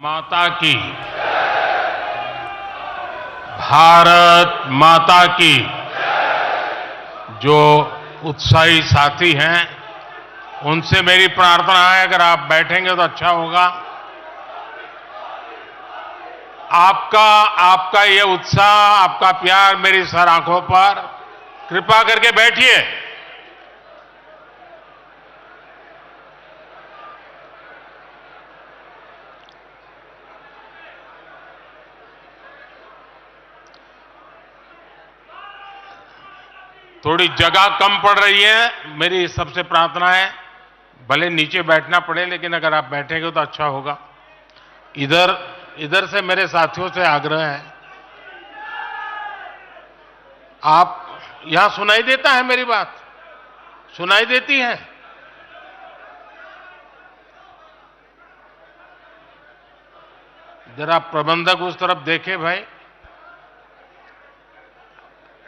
माता की, भारत माता की। जो उत्साही साथी हैं, उनसे मेरी प्रार्थना है, अगर आप बैठेंगे तो अच्छा होगा। आपका ये उत्साह, आपका प्यार मेरी सर आंखों पर। कृपा करके बैठिए। थोड़ी जगह कम पड़ रही है, मेरी सबसे प्रार्थना है, भले नीचे बैठना पड़े लेकिन अगर आप बैठेंगे तो अच्छा होगा। इधर से मेरे साथियों से आग्रह है, आप यहां सुनाई देता है मेरी बात? सुनाई देती है? जरा प्रबंधक उस तरफ देखे भाई।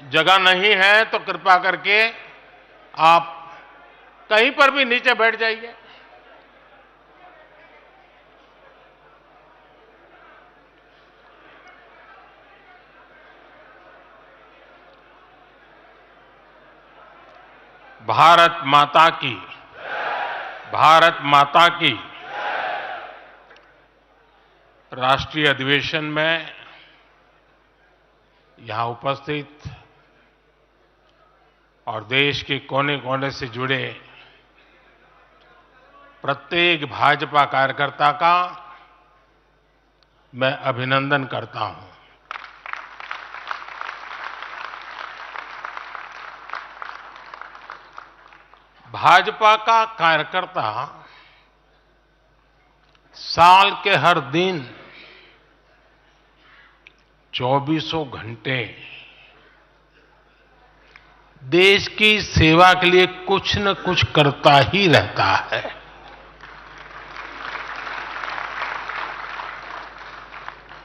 जगह नहीं है तो कृपा करके आप कहीं पर भी नीचे बैठ जाइए। भारत माता की, भारत माता की। राष्ट्रीय अधिवेशन में यहां उपस्थित और देश के कोने कोने से जुड़े प्रत्येक भाजपा कार्यकर्ता का मैं अभिनंदन करता हूं। भाजपा का कार्यकर्ता साल के हर दिन 24 घंटे देश की सेवा के लिए कुछ न कुछ करता ही रहता है।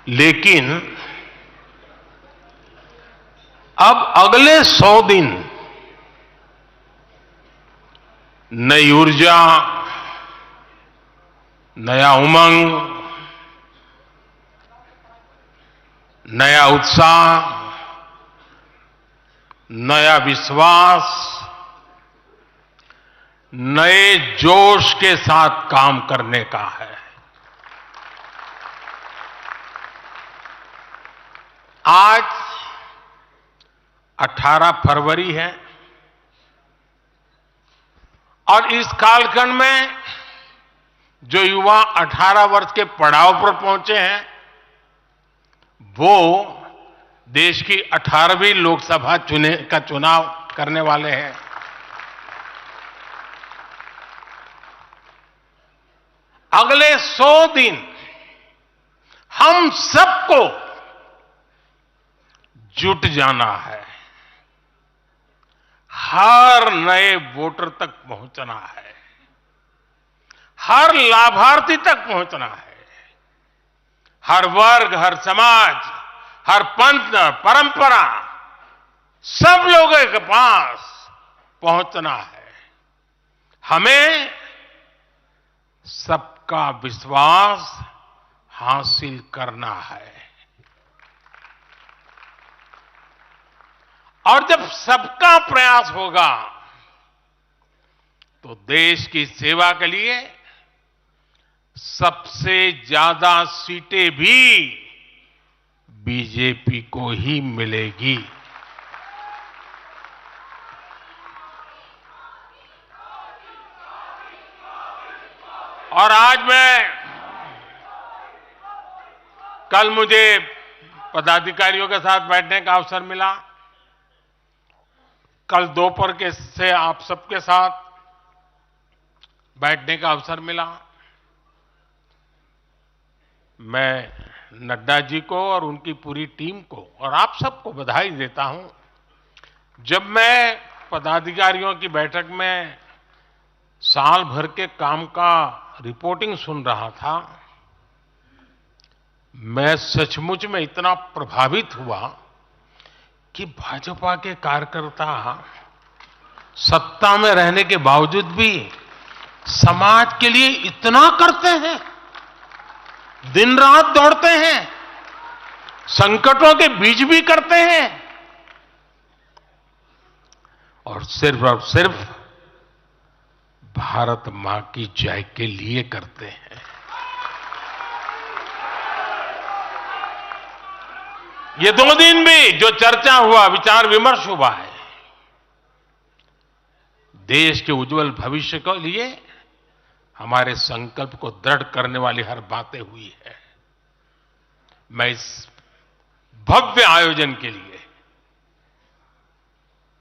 लेकिन अब अगले 100 दिन नई ऊर्जा, नया उमंग, नया उत्साह, नया विश्वास, नए जोश के साथ काम करने का है। आज 18 फरवरी है और इस कालखंड में जो युवा 18 वर्ष के पड़ाव पर पहुंचे हैं, वो देश की 18वीं लोकसभा का चुनाव करने वाले हैं। अगले 100 दिन हम सबको जुट जाना है, हर नए वोटर तक पहुंचना है, हर लाभार्थी तक पहुंचना है, हर वर्ग, हर समाज, हर पंथ, परंपरा, सब लोगों के पास पहुंचना है। हमें सबका विश्वास हासिल करना है। और जब सबका प्रयास होगा तो देश की सेवा के लिए सबसे ज्यादा सीटें भी बीजेपी को ही मिलेगी। और आज कल मुझे पदाधिकारियों के साथ बैठने का अवसर मिला। कल दोपहर से आप सबके साथ बैठने का अवसर मिला। मैं नड्डा जी को और उनकी पूरी टीम को और आप सबको बधाई देता हूं। जब मैं पदाधिकारियों की बैठक में साल भर के काम का रिपोर्टिंग सुन रहा था, मैं सचमुच में इतना प्रभावित हुआ कि भाजपा के कार्यकर्ता सत्ता में रहने के बावजूद भी समाज के लिए इतना करते हैं। दिन रात दौड़ते हैं, संकटों के बीच भी करते हैं और सिर्फ भारत मां की जय के लिए करते हैं। ये 2 दिन भी जो चर्चा हुआ, विचार विमर्श हुआ है, देश के उज्जवल भविष्य के लिए हमारे संकल्प को दृढ़ करने वाली हर बातें हुई है। मैं इस भव्य आयोजन के लिए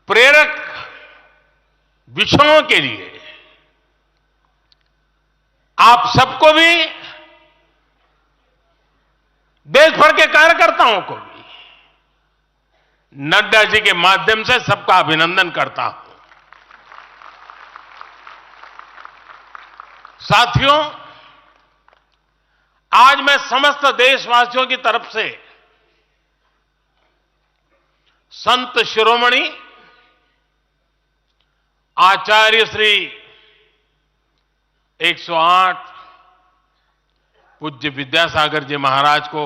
प्रेरक विषयों के लिए आप सबको भी, देश भर के कार्यकर्ताओं को भी नड्डा जी के माध्यम से सबका अभिनंदन करता हूं। साथियों, आज मैं समस्त देशवासियों की तरफ से संत शिरोमणि आचार्य श्री 108 पूज्य विद्यासागर जी महाराज को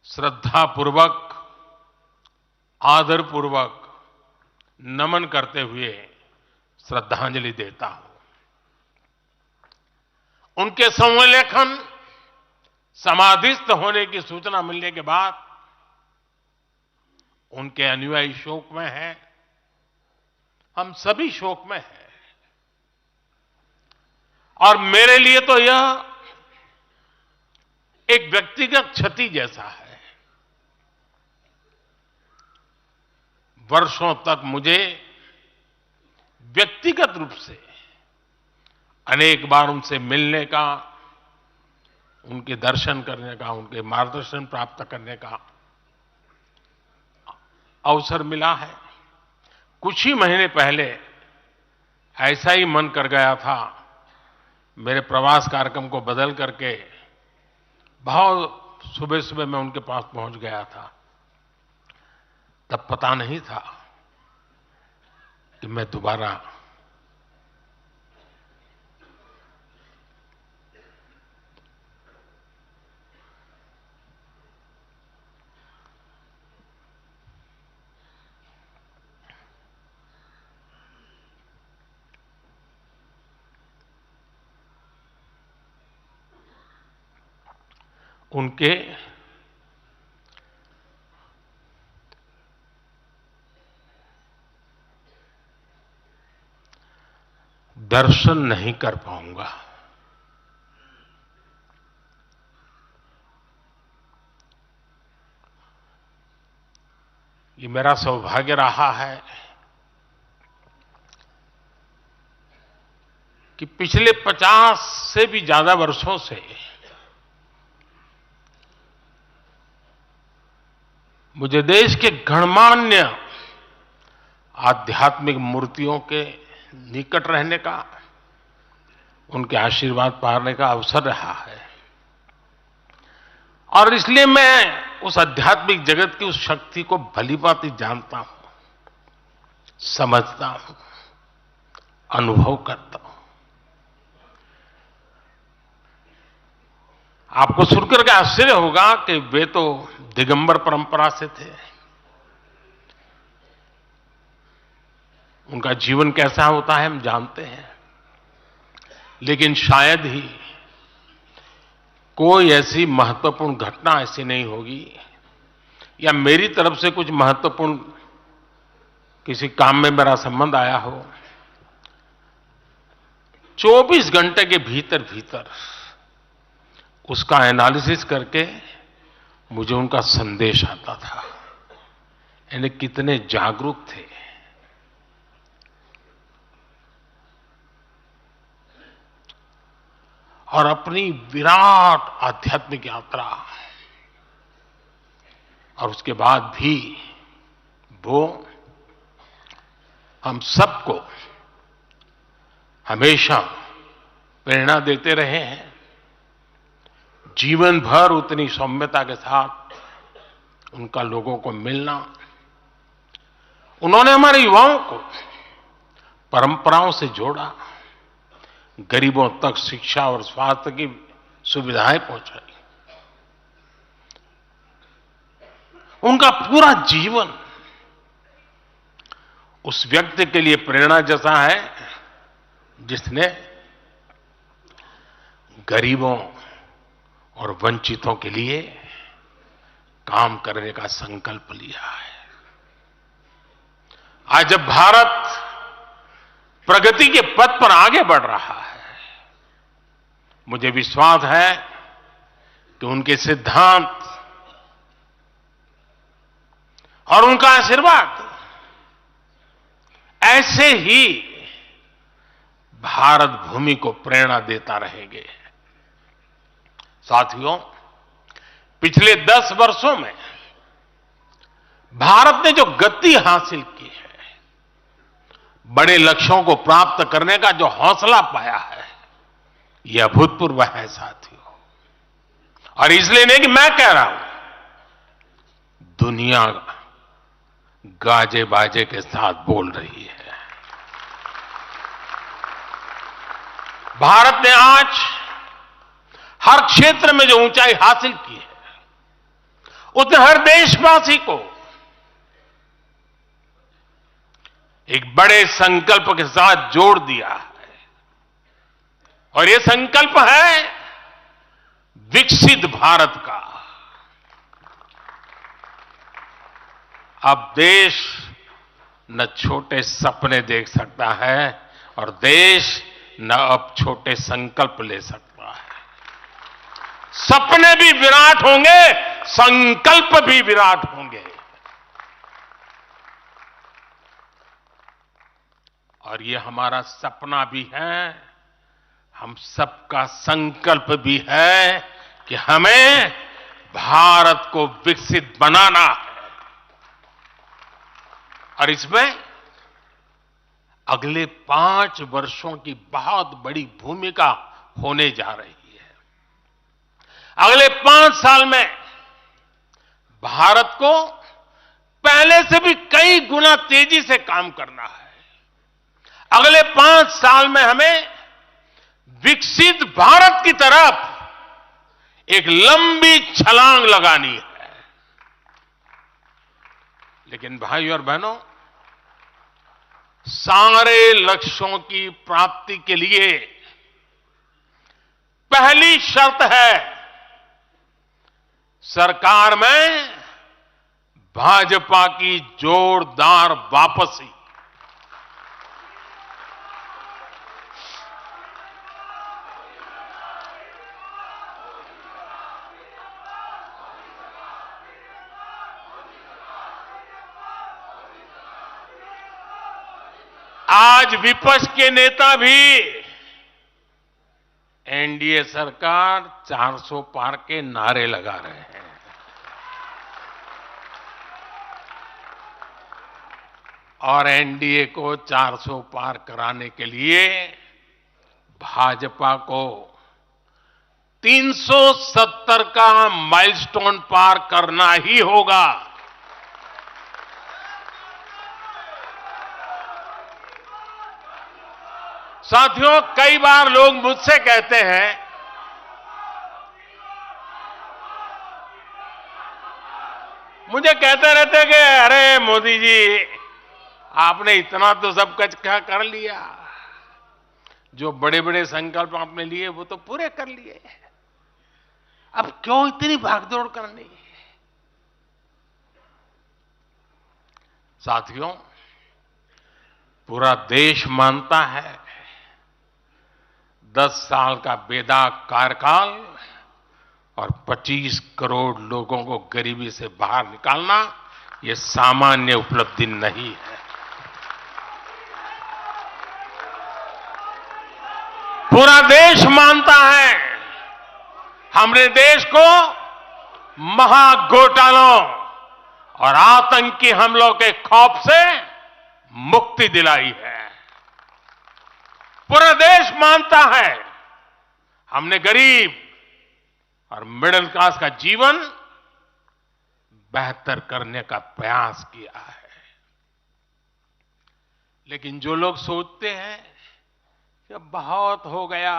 श्रद्धापूर्वक, आदरपूर्वक नमन करते हुए श्रद्धांजलि देता हूं। उनके संलेखन समाधिस्थ होने की सूचना मिलने के बाद उनके अनुयायी शोक में हैं, हम सभी शोक में हैं और मेरे लिए तो यह एक व्यक्तिगत क्षति जैसा है। वर्षों तक मुझे व्यक्तिगत रूप से अनेक बार उनसे मिलने का, उनके दर्शन करने का, उनके मार्गदर्शन प्राप्त करने का अवसर मिला है। कुछ ही महीने पहले ऐसा ही मन कर गया था, मेरे प्रवास कार्यक्रम को बदल करके बहुत सुबह सुबह मैं उनके पास पहुंच गया था। तब पता नहीं था कि मैं दोबारा उनके दर्शन नहीं कर पाऊंगा। ये मेरा सौभाग्य रहा है कि पिछले 50 से भी ज्यादा वर्षों से मुझे देश के गणमान्य आध्यात्मिक मूर्तियों के निकट रहने का, उनके आशीर्वाद पाने का अवसर रहा है और इसलिए मैं उस आध्यात्मिक जगत की उस शक्ति को भलीभांति जानता हूं, समझता हूं, अनुभव करता हूं। आपको सुनकर के आश्चर्य होगा कि वे तो दिगंबर परंपरा से थे। उनका जीवन कैसा होता है हम जानते हैं, लेकिन शायद ही कोई ऐसी महत्वपूर्ण घटना ऐसी नहीं होगी या मेरी तरफ से कुछ महत्वपूर्ण किसी काम में मेरा संबंध आया हो, 24 घंटे के भीतर भीतर उसका एनालिसिस करके मुझे उनका संदेश आता था। यानी कितने जागरूक थे। और अपनी विराट आध्यात्मिक यात्रा और उसके बाद भी वो हम सबको हमेशा प्रेरणा देते रहे हैं। जीवन भर उतनी सौम्यता के साथ उनका लोगों को मिलना, उन्होंने हमारे युवाओं को परंपराओं से जोड़ा, गरीबों तक शिक्षा और स्वास्थ्य की सुविधाएं पहुंचाई। उनका पूरा जीवन उस व्यक्ति के लिए प्रेरणा जैसा है जिसने गरीबों और वंचितों के लिए काम करने का संकल्प लिया है। आज जब भारत प्रगति के पथ पर आगे बढ़ रहा है, मुझे विश्वास है कि उनके सिद्धांत और उनका आशीर्वाद ऐसे ही भारत भूमि को प्रेरणा देता रहेंगे। साथियों, पिछले 10 वर्षों में भारत ने जो गति हासिल की है, बड़े लक्ष्यों को प्राप्त करने का जो हौसला पाया है, यह अभूतपूर्व है साथियों। और इसलिए नहीं कि मैं कह रहा हूं, दुनिया गाजे बाजे के साथ बोल रही है। भारत ने आज हर क्षेत्र में जो ऊंचाई हासिल की है, उसने हर देशवासी को एक बड़े संकल्प के साथ जोड़ दिया है। और यह संकल्प है विकसित भारत का। अब देश न छोटे सपने देख सकता है और देश न अब छोटे संकल्प ले सकता है। सपने भी विराट होंगे, संकल्प भी विराट होंगे। और ये हमारा सपना भी है, हम सबका संकल्प भी है कि हमें भारत को विकसित बनाना है। और इसमें अगले 5 वर्षों की बहुत बड़ी भूमिका होने जा रही है। अगले 5 साल में भारत को पहले से भी कई गुना तेजी से काम करना है। अगले 5 साल में हमें विकसित भारत की तरफ एक लंबी छलांग लगानी है। लेकिन भाइयों और बहनों, सारे लक्ष्यों की प्राप्ति के लिए पहली शर्त है सरकार में भाजपा की जोरदार वापसी। आज विपक्ष के नेता भी एनडीए सरकार 400 पार के नारे लगा रहे हैं। और एनडीए को 400 पार कराने के लिए भाजपा को 370 का माइलस्टोन पार करना ही होगा। साथियों, कई बार लोग मुझसे कहते हैं मुझे कहते रहते कि अरे मोदी जी, आपने इतना तो सब कुछ क्या कर लिया, जो बड़े बड़े संकल्प आपने लिए वो तो पूरे कर लिए, अब क्यों इतनी भागदौड़ करनी। साथियों, पूरा देश मानता है 10 साल का बेदाग कार्यकाल और 25 करोड़ लोगों को गरीबी से बाहर निकालना ये सामान्य उपलब्धि नहीं है। पूरा देश मानता है हमने देश को महाघोटालों और आतंकी हमलों के खौफ से मुक्ति दिलाई है। पूरा देश मानता है हमने गरीब और मिडिल क्लास का जीवन बेहतर करने का प्रयास किया है। लेकिन जो लोग सोचते हैं कि बहुत हो गया,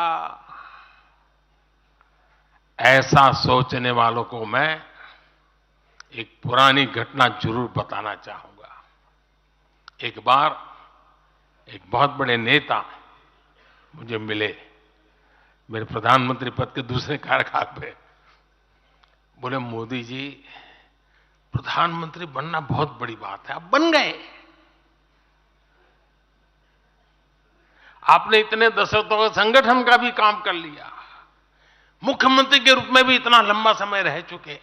ऐसा सोचने वालों को मैं एक पुरानी घटना जरूर बताना चाहूंगा। एक बार एक बहुत बड़े नेता मुझे मिले, मेरे प्रधानमंत्री पद के दूसरे कार्यकाल पे। बोले, मोदी जी, प्रधानमंत्री बनना बहुत बड़ी बात है, आप बन गए। आपने इतने दशकों के संगठन का भी काम कर लिया, मुख्यमंत्री के रूप में भी इतना लंबा समय रह चुके,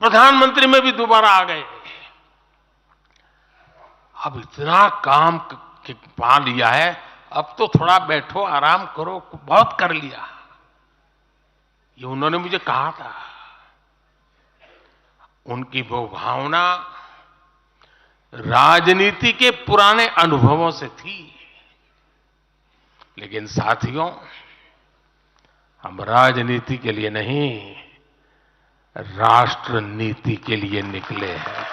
प्रधानमंत्री में भी दोबारा आ गए। अब इतना काम पा लिया है, अब तो थोड़ा बैठो, आराम करो, बहुत कर लिया। ये उन्होंने मुझे कहा था। उनकी वो भावना राजनीति के पुराने अनुभवों से थी। लेकिन साथियों, हम राजनीति के लिए नहीं, राष्ट्र नीति के लिए निकले हैं।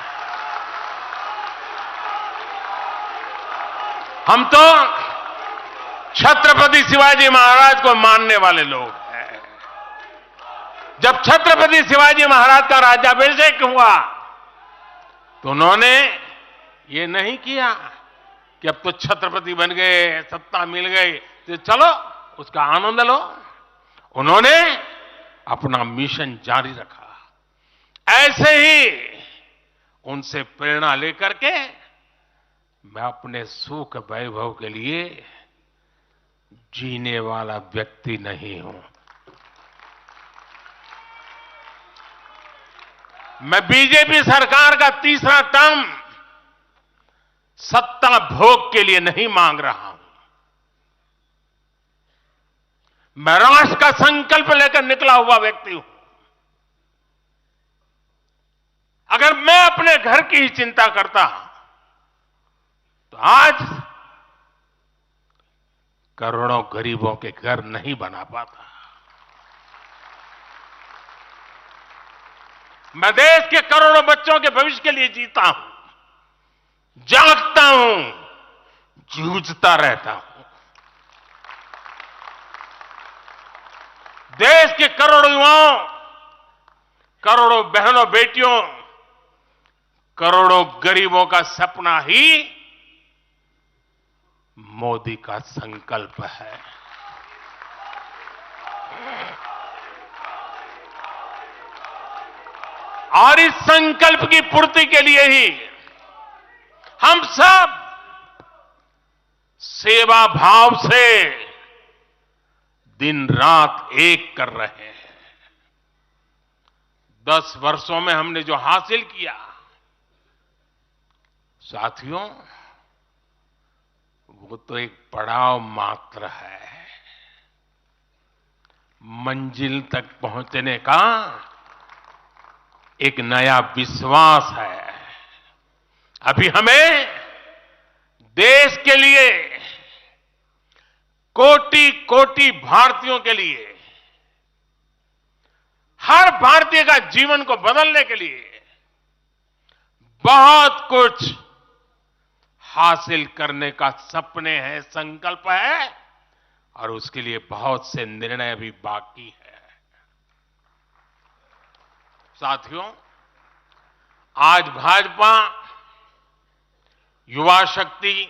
हम तो छत्रपति शिवाजी महाराज को मानने वाले लोग हैं। जब छत्रपति शिवाजी महाराज का राज्याभिषेक हुआ तो उन्होंने ये नहीं किया कि अब तो छत्रपति बन गए, सत्ता मिल गई तो चलो उसका आनंद लो। उन्होंने अपना मिशन जारी रखा। ऐसे ही उनसे प्रेरणा लेकर के मैं अपने सुख वैभव के लिए जीने वाला व्यक्ति नहीं हूं। मैं बीजेपी सरकार का तीसरा टर्म सत्ता भोग के लिए नहीं मांग रहा हूं। मैं राष्ट्र का संकल्प लेकर निकला हुआ व्यक्ति हूं। अगर मैं अपने घर की ही चिंता करता तो आज करोड़ों गरीबों के घर नहीं बना पाता। मैं देश के करोड़ों बच्चों के भविष्य के लिए जीता हूं, जागता हूं, जूझता रहता हूं। देश के करोड़ों युवाओं, करोड़ों बहनों बेटियों, करोड़ों गरीबों का सपना ही मोदी का संकल्प है। और इस संकल्प की पूर्ति के लिए ही हम सब सेवा भाव से दिन रात एक कर रहे हैं। 10 वर्षों में हमने जो हासिल किया, साथियों, वो तो एक पड़ाव मात्र है। मंजिल तक पहुंचने का एक नया विश्वास है। अभी हमें देश के लिए, कोटि कोटि भारतीयों के लिए, हर भारतीय का जीवन को बदलने के लिए बहुत कुछ हासिल करने का सपने हैं, संकल्प है, और उसके लिए बहुत से निर्णय भी बाकी है। साथियों, आज भाजपा युवा शक्ति,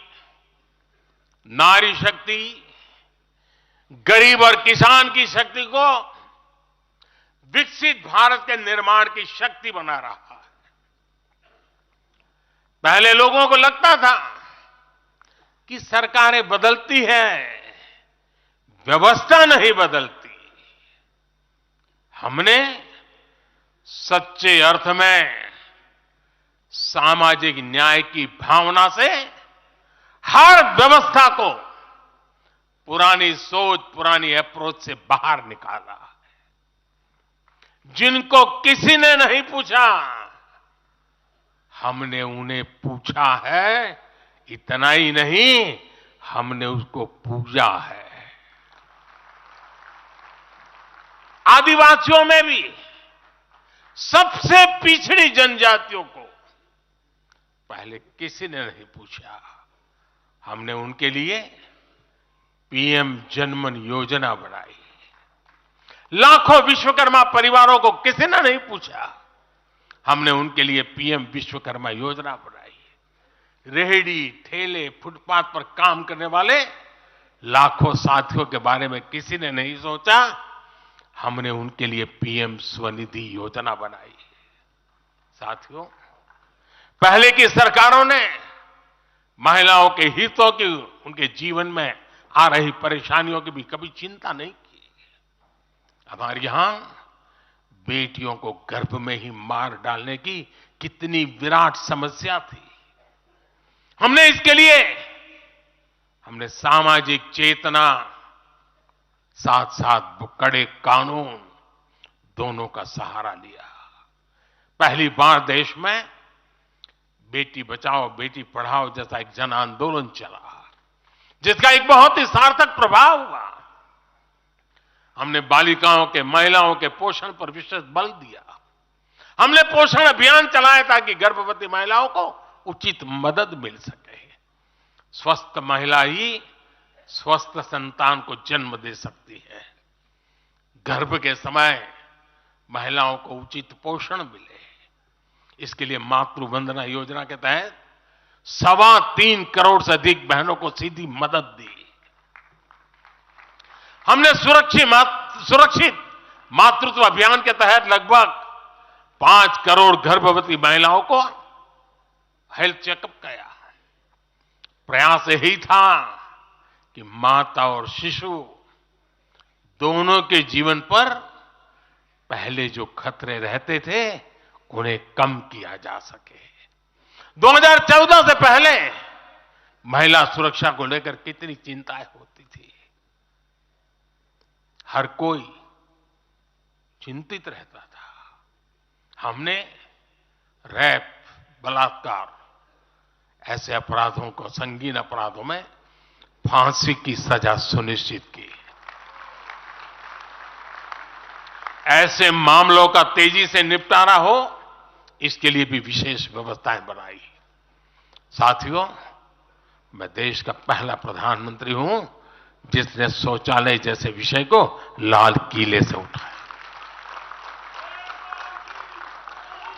नारी शक्ति, गरीब और किसान की शक्ति को विकसित भारत के निर्माण की शक्ति बना रहा है। पहले लोगों को लगता था कि सरकारें बदलती हैं, व्यवस्था नहीं बदलती। हमने सच्चे अर्थ में सामाजिक न्याय की भावना से हर व्यवस्था को पुरानी सोच, पुरानी अप्रोच से बाहर निकाला। जिनको किसी ने नहीं पूछा, हमने उन्हें पूछा है। इतना ही नहीं, हमने उसको पूजा है। आदिवासियों में भी सबसे पिछड़ी जनजातियों को पहले किसी ने नहीं पूछा। हमने उनके लिए पीएम जनमन योजना बनाई। लाखों विश्वकर्मा परिवारों को किसी ने नहीं पूछा। हमने उनके लिए पीएम विश्वकर्मा योजना बनाई। रेहड़ी, ठेले, फुटपाथ पर काम करने वाले लाखों साथियों के बारे में किसी ने नहीं सोचा। हमने उनके लिए पीएम स्वनिधि योजना बनाई। साथियों, पहले की सरकारों ने महिलाओं के हितों की, उनके जीवन में आ रही परेशानियों की भी कभी चिंता नहीं की। हमारे यहां बेटियों को गर्भ में ही मार डालने की कितनी विराट समस्या थी। हमने इसके लिए सामाजिक चेतना, साथ साथ कड़े कानून दोनों का सहारा लिया। पहली बार देश में बेटी बचाओ बेटी पढ़ाओ जैसा एक जन आंदोलन चला, जिसका एक बहुत ही सार्थक प्रभाव हुआ। हमने बालिकाओं के, महिलाओं के पोषण पर विशेष बल दिया। हमने पोषण अभियान चलाया ताकि गर्भवती महिलाओं को उचित मदद मिल सके। स्वस्थ महिला ही स्वस्थ संतान को जन्म दे सकती है। गर्भ के समय महिलाओं को उचित पोषण मिले, इसके लिए मातृ वंदना योजना के तहत 3.25 करोड़ से अधिक बहनों को सीधी मदद दी। हमने सुरक्षित मातृत्व अभियान के तहत लगभग 5 करोड़ गर्भवती महिलाओं को हेल्थ चेकअप किया। प्रयास यही था कि माता और शिशु दोनों के जीवन पर पहले जो खतरे रहते थे उन्हें कम किया जा सके। 2014 से पहले महिला सुरक्षा को लेकर कितनी चिंताएं होती थी। हर कोई चिंतित रहता था। हमने रेप, बलात्कार ऐसे अपराधों को, संगीन अपराधों में फांसी की सजा सुनिश्चित की। ऐसे मामलों का तेजी से निपटारा हो, इसके लिए भी विशेष व्यवस्थाएं बनाई। साथियों, मैं देश का पहला प्रधानमंत्री हूं जिसने शौचालय जैसे विषय को लाल किले से उठाया।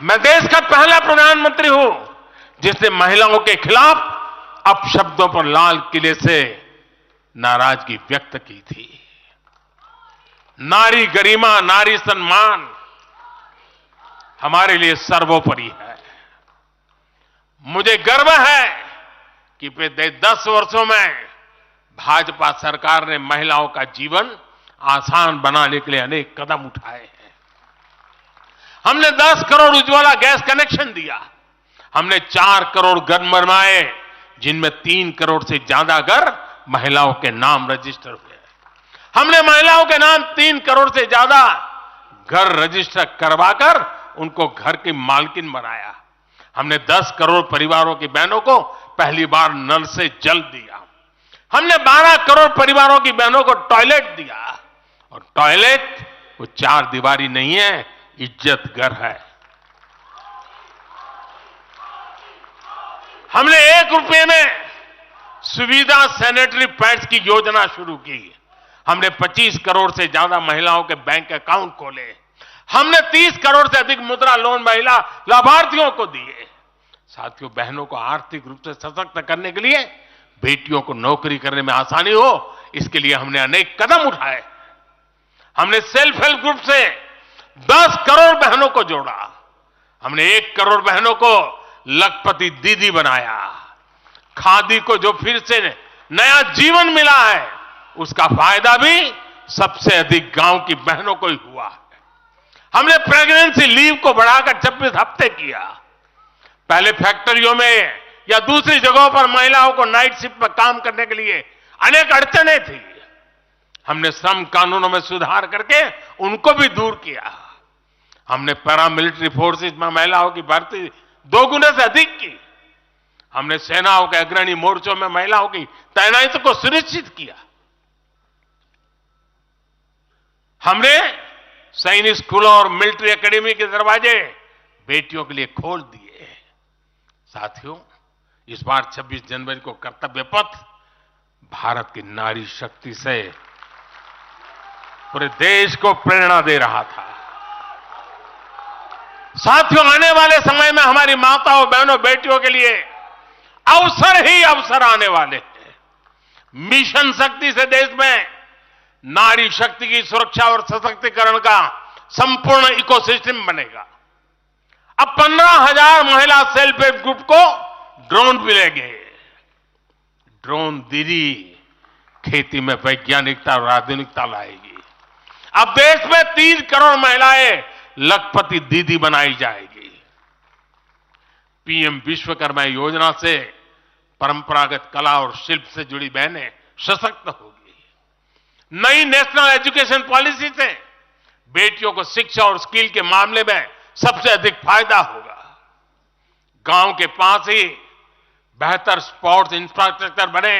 मैं देश का पहला प्रधानमंत्री हूं जिसने महिलाओं के खिलाफ अपशब्दों पर लाल किले से नाराजगी व्यक्त की थी। नारी गरिमा, नारी सम्मान हमारे लिए सर्वोपरि है। मुझे गर्व है कि पिछले 10 वर्षों में भाजपा सरकार ने महिलाओं का जीवन आसान बनाने के लिए अनेक कदम उठाए हैं। हमने 10 करोड़ उज्ज्वला गैस कनेक्शन दिया। हमने 4 करोड़ घर बनवाए, जिनमें 3 करोड़ से ज्यादा घर महिलाओं के नाम रजिस्टर हुए। हमने महिलाओं के नाम 3 करोड़ से ज्यादा घर रजिस्टर करवाकर उनको घर की मालकिन बनाया। हमने 10 करोड़ परिवारों की बहनों को पहली बार नल से जल दिया। हमने 12 करोड़ परिवारों की बहनों को टॉयलेट दिया। और टॉयलेट वो 4 दीवारी नहीं है, इज्जत घर है। हमने 1 रुपए में सुविधा सैनिटरी पैड्स की योजना शुरू की। हमने 25 करोड़ से ज्यादा महिलाओं के बैंक अकाउंट खोले। हमने 30 करोड़ से अधिक मुद्रा लोन महिला लाभार्थियों को दिए। साथियों, बहनों को आर्थिक रूप से सशक्त करने के लिए, बेटियों को नौकरी करने में आसानी हो, इसके लिए हमने अनेक कदम उठाए। हमने सेल्फ हेल्प ग्रुप से 10 करोड़ बहनों को जोड़ा। हमने 1 करोड़ बहनों को लखपति दीदी बनाया। खादी को जो फिर से नया जीवन मिला है, उसका फायदा भी सबसे अधिक गांव की बहनों को ही हुआ है। हमने प्रेगनेंसी लीव को बढ़ाकर 26 हफ्ते किया। पहले फैक्ट्रियों में या दूसरी जगहों पर महिलाओं को नाइट शिफ्ट में काम करने के लिए अनेक अड़चनें थी। हमने श्रम कानूनों में सुधार करके उनको भी दूर किया। हमने पैरामिलिट्री फोर्सेस में महिलाओं की भर्ती 2 गुने से अधिक की। हमने सेनाओं के अग्रणी मोर्चों में महिलाओं की तैनाती को सुनिश्चित किया। हमने सैनिक स्कूलों और मिलिट्री एकेडमी के दरवाजे बेटियों के लिए खोल दिए। साथियों, इस बार 26 जनवरी को कर्तव्य पथ भारत की नारी शक्ति से पूरे देश को प्रेरणा दे रहा था। साथियों, आने वाले समय में हमारी माताओं, बहनों, बेटियों के लिए अवसर ही अवसर आने वाले हैं। मिशन शक्ति से देश में नारी शक्ति की सुरक्षा और सशक्तिकरण का संपूर्ण इकोसिस्टम बनेगा। अब 15,000 महिला सेल्फ हेल्प ग्रुप को ड्रोन मिलेंगे। ड्रोन दीदी खेती में वैज्ञानिकता और आधुनिकता लाएगी। अब देश में 3 करोड़ महिलाएं लखपति दीदी बनाई जाएगी। पीएम विश्वकर्मा योजना से परंपरागत कला और शिल्प से जुड़ी बहनें सशक्त होगी। नई नेशनल एजुकेशन पॉलिसी से बेटियों को शिक्षा और स्किल के मामले में सबसे अधिक फायदा होगा। गांव के पास ही बेहतर स्पोर्ट्स इंफ्रास्ट्रक्चर बने,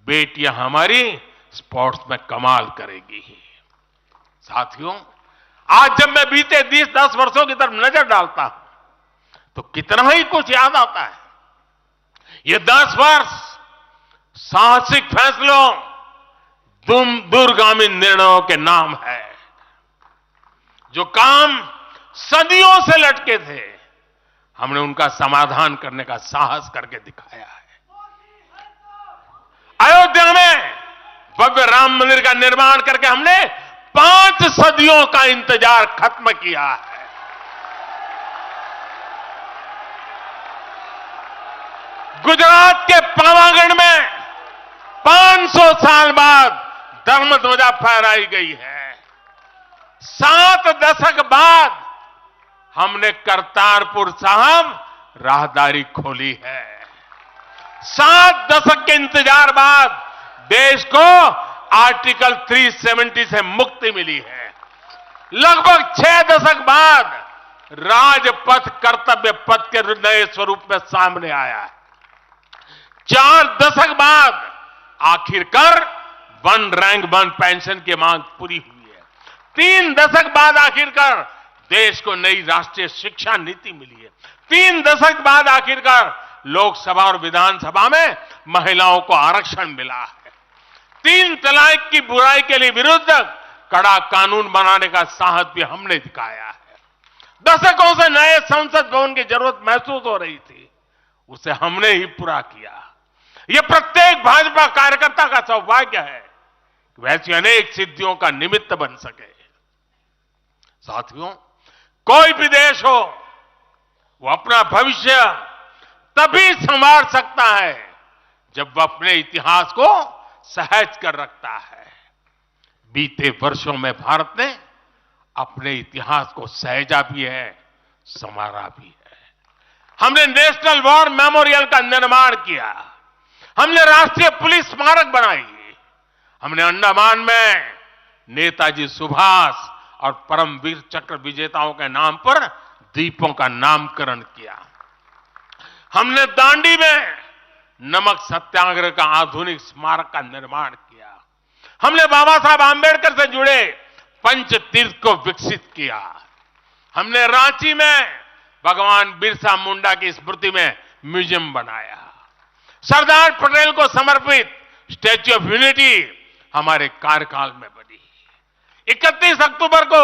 बेटियां हमारी स्पोर्ट्स में कमाल करेगी। साथियों, आज जब मैं बीते 10 वर्षों की तरफ नजर डालता हूं तो कितना ही कुछ याद आता है। ये 10 वर्ष साहसिक फैसलों, दूरगामी निर्णयों के नाम है। जो काम सदियों से लटके थे, हमने उनका समाधान करने का साहस करके दिखाया है। अयोध्या में भव्य राम मंदिर का निर्माण करके हमने 5 सदियों का इंतजार खत्म किया है। गुजरात के पावागढ़ में 500 साल बाद धर्म ध्वजा फहराई गई है। 7 दशक बाद हमने करतारपुर साहब राहदारी खोली है। 7 दशक के इंतजार बाद देश को आर्टिकल 370 से मुक्ति मिली है। लगभग 6 दशक बाद राजपथ कर्तव्य पथ के नए स्वरूप में सामने आया है। 4 दशक बाद आखिरकार 1 रैंक 1 पेंशन की मांग पूरी हुई है। 3 दशक बाद आखिरकार देश को नई राष्ट्रीय शिक्षा नीति मिली है। 3 दशक बाद आखिरकार लोकसभा और विधानसभा में महिलाओं को आरक्षण मिला है। 3 तलाक की बुराई के लिए विरुद्ध कड़ा कानून बनाने का साहस भी हमने दिखाया है। दशकों से नए संसद भवन की जरूरत महसूस हो रही थी, उसे हमने ही पूरा किया। यह प्रत्येक भाजपा कार्यकर्ता का सौभाग्य है कि वैसी अनेक सिद्धियों का निमित्त बन सके। साथियों, कोई भी देश हो, वो अपना भविष्य तभी संवार सकता है जब वह अपने इतिहास को सहज कर रखता है। बीते वर्षों में भारत ने अपने इतिहास को सहेजा भी है, संवारा भी है। हमने नेशनल वॉर मेमोरियल का निर्माण किया। हमने राष्ट्रीय पुलिस स्मारक बनाई। हमने अंडमान में नेताजी सुभाष और परमवीर चक्र विजेताओं के नाम पर द्वीपों का नामकरण किया। हमने दांडी में नमक सत्याग्रह का आधुनिक स्मारक का निर्माण किया। हमने बाबा साहब आंबेडकर से जुड़े पंचतीर्थ को विकसित किया। हमने रांची में भगवान बिरसा मुंडा की स्मृति में म्यूजियम बनाया। सरदार पटेल को समर्पित स्टैच्यू ऑफ यूनिटी हमारे कार्यकाल में बनी। 31 अक्टूबर को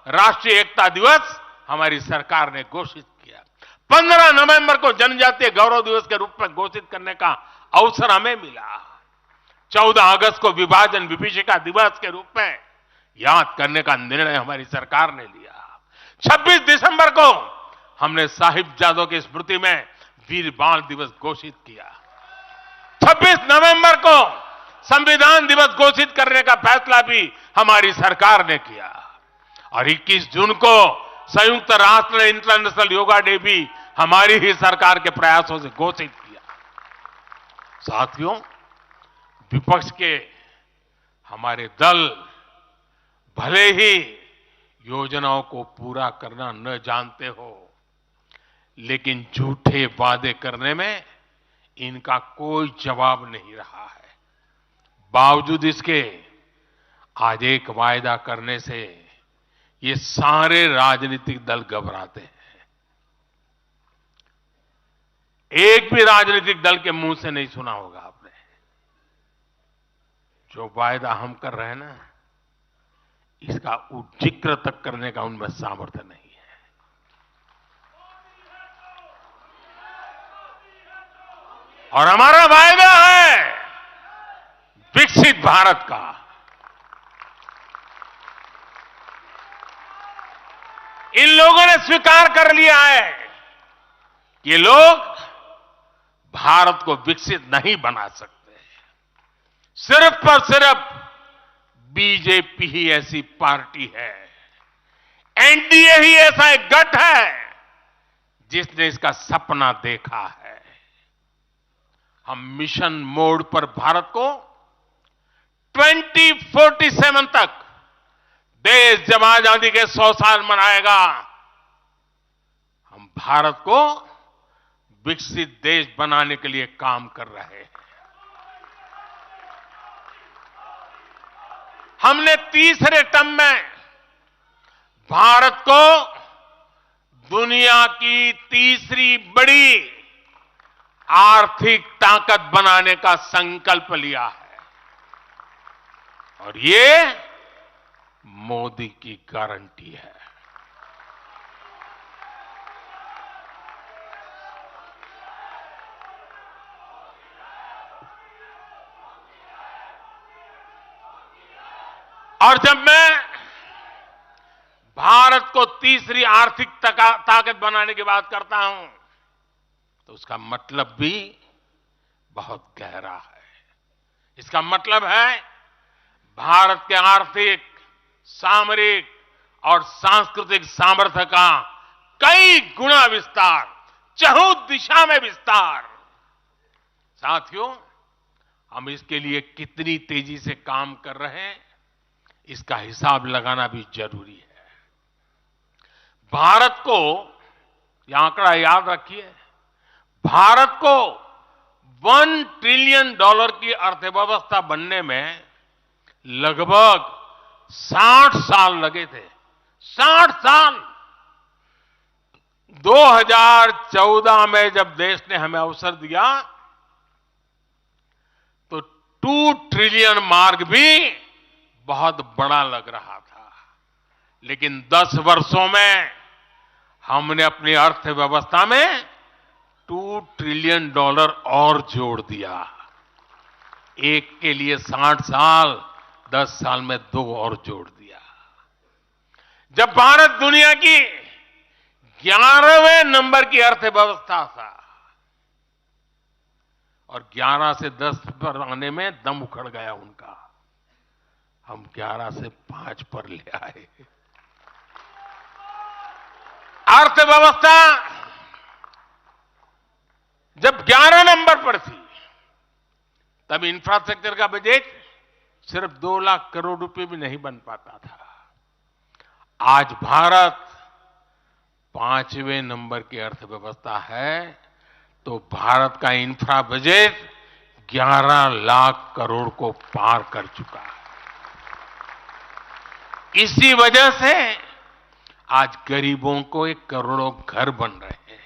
राष्ट्रीय एकता दिवस हमारी सरकार ने घोषित किया। 15 नवंबर को जनजातीय गौरव दिवस के रूप में घोषित करने का अवसर हमें मिला। 14 अगस्त को विभाजन विभीषिका दिवस के रूप में याद करने का निर्णय हमारी सरकार ने लिया। 26 दिसंबर को हमने साहिबजादों की स्मृति में वीर बाल दिवस घोषित किया। 26 नवंबर को संविधान दिवस घोषित करने का फैसला भी हमारी सरकार ने किया और 21 जून को संयुक्त राष्ट्र इंटरनेशनल योगा डे भी हमारी ही सरकार के प्रयासों से घोषित किया। साथियों, विपक्ष के हमारे दल भले ही योजनाओं को पूरा करना न जानते हो, लेकिन झूठे वादे करने में इनका कोई जवाब नहीं रहा है। बावजूद इसके आज एक वायदा करने से ये सारे राजनीतिक दल घबराते हैं। एक भी राजनीतिक दल के मुंह से नहीं सुना होगा आपने। जो वायदा हम कर रहे हैं ना, इसका जिक्र तक करने का उनमें सामर्थ्य नहीं है। और हमारा वायदा है विकसित भारत का। इन लोगों ने स्वीकार कर लिया है कि ये लोग भारत को विकसित नहीं बना सकते। सिर्फ और सिर्फ बीजेपी ही ऐसी पार्टी है, एनडीए ही ऐसा एक गठ है जिसने इसका सपना देखा है। हम मिशन मोड पर भारत को 2047 तक देश जब आजादी के 100 साल मनाएगा, हम भारत को विकसित देश बनाने के लिए काम कर रहे हैं। हमने तीसरे टर्म में भारत को दुनिया की तीसरी बड़ी आर्थिक ताकत बनाने का संकल्प लिया है और ये मोदी की गारंटी है। और जब मैं भारत को तीसरी आर्थिक ताकत बनाने की बात करता हूं तो उसका मतलब भी बहुत गहरा है। इसका मतलब है भारत के आर्थिक, सामरिक और सांस्कृतिक सामर्थ्य का कई गुना विस्तार, चहुं दिशा में विस्तार। साथियों, हम इसके लिए कितनी तेजी से काम कर रहे हैं, इसका हिसाब लगाना भी जरूरी है। भारत को, यह आंकड़ा याद रखिए, भारत को $1 ट्रिलियन की अर्थव्यवस्था बनने में लगभग 60 साल लगे थे। 60 साल। 2014 में जब देश ने हमें अवसर दिया तो 2 ट्रिलियन मार्क भी बहुत बड़ा लग रहा था, लेकिन 10 वर्षों में हमने अपनी अर्थव्यवस्था में $2 ट्रिलियन और जोड़ दिया। एक के लिए 60 साल, 10 साल में 2 और जोड़ दिया। जब भारत दुनिया की 11वें नंबर की अर्थव्यवस्था था और 11 से 10 पर आने में दम उखड़ गया उनका, हम 11 से 5 पर ले आए। अर्थव्यवस्था जब 11 नंबर पर थी तब इंफ्रास्ट्रक्चर का बजट सिर्फ 2 लाख करोड़ रुपए भी नहीं बन पाता था। आज भारत 5वें नंबर की अर्थव्यवस्था है तो भारत का इंफ्रा बजट 11 लाख करोड़ को पार कर चुका है। इसी वजह से आज गरीबों को 1 करोड़ों घर बन रहे हैं।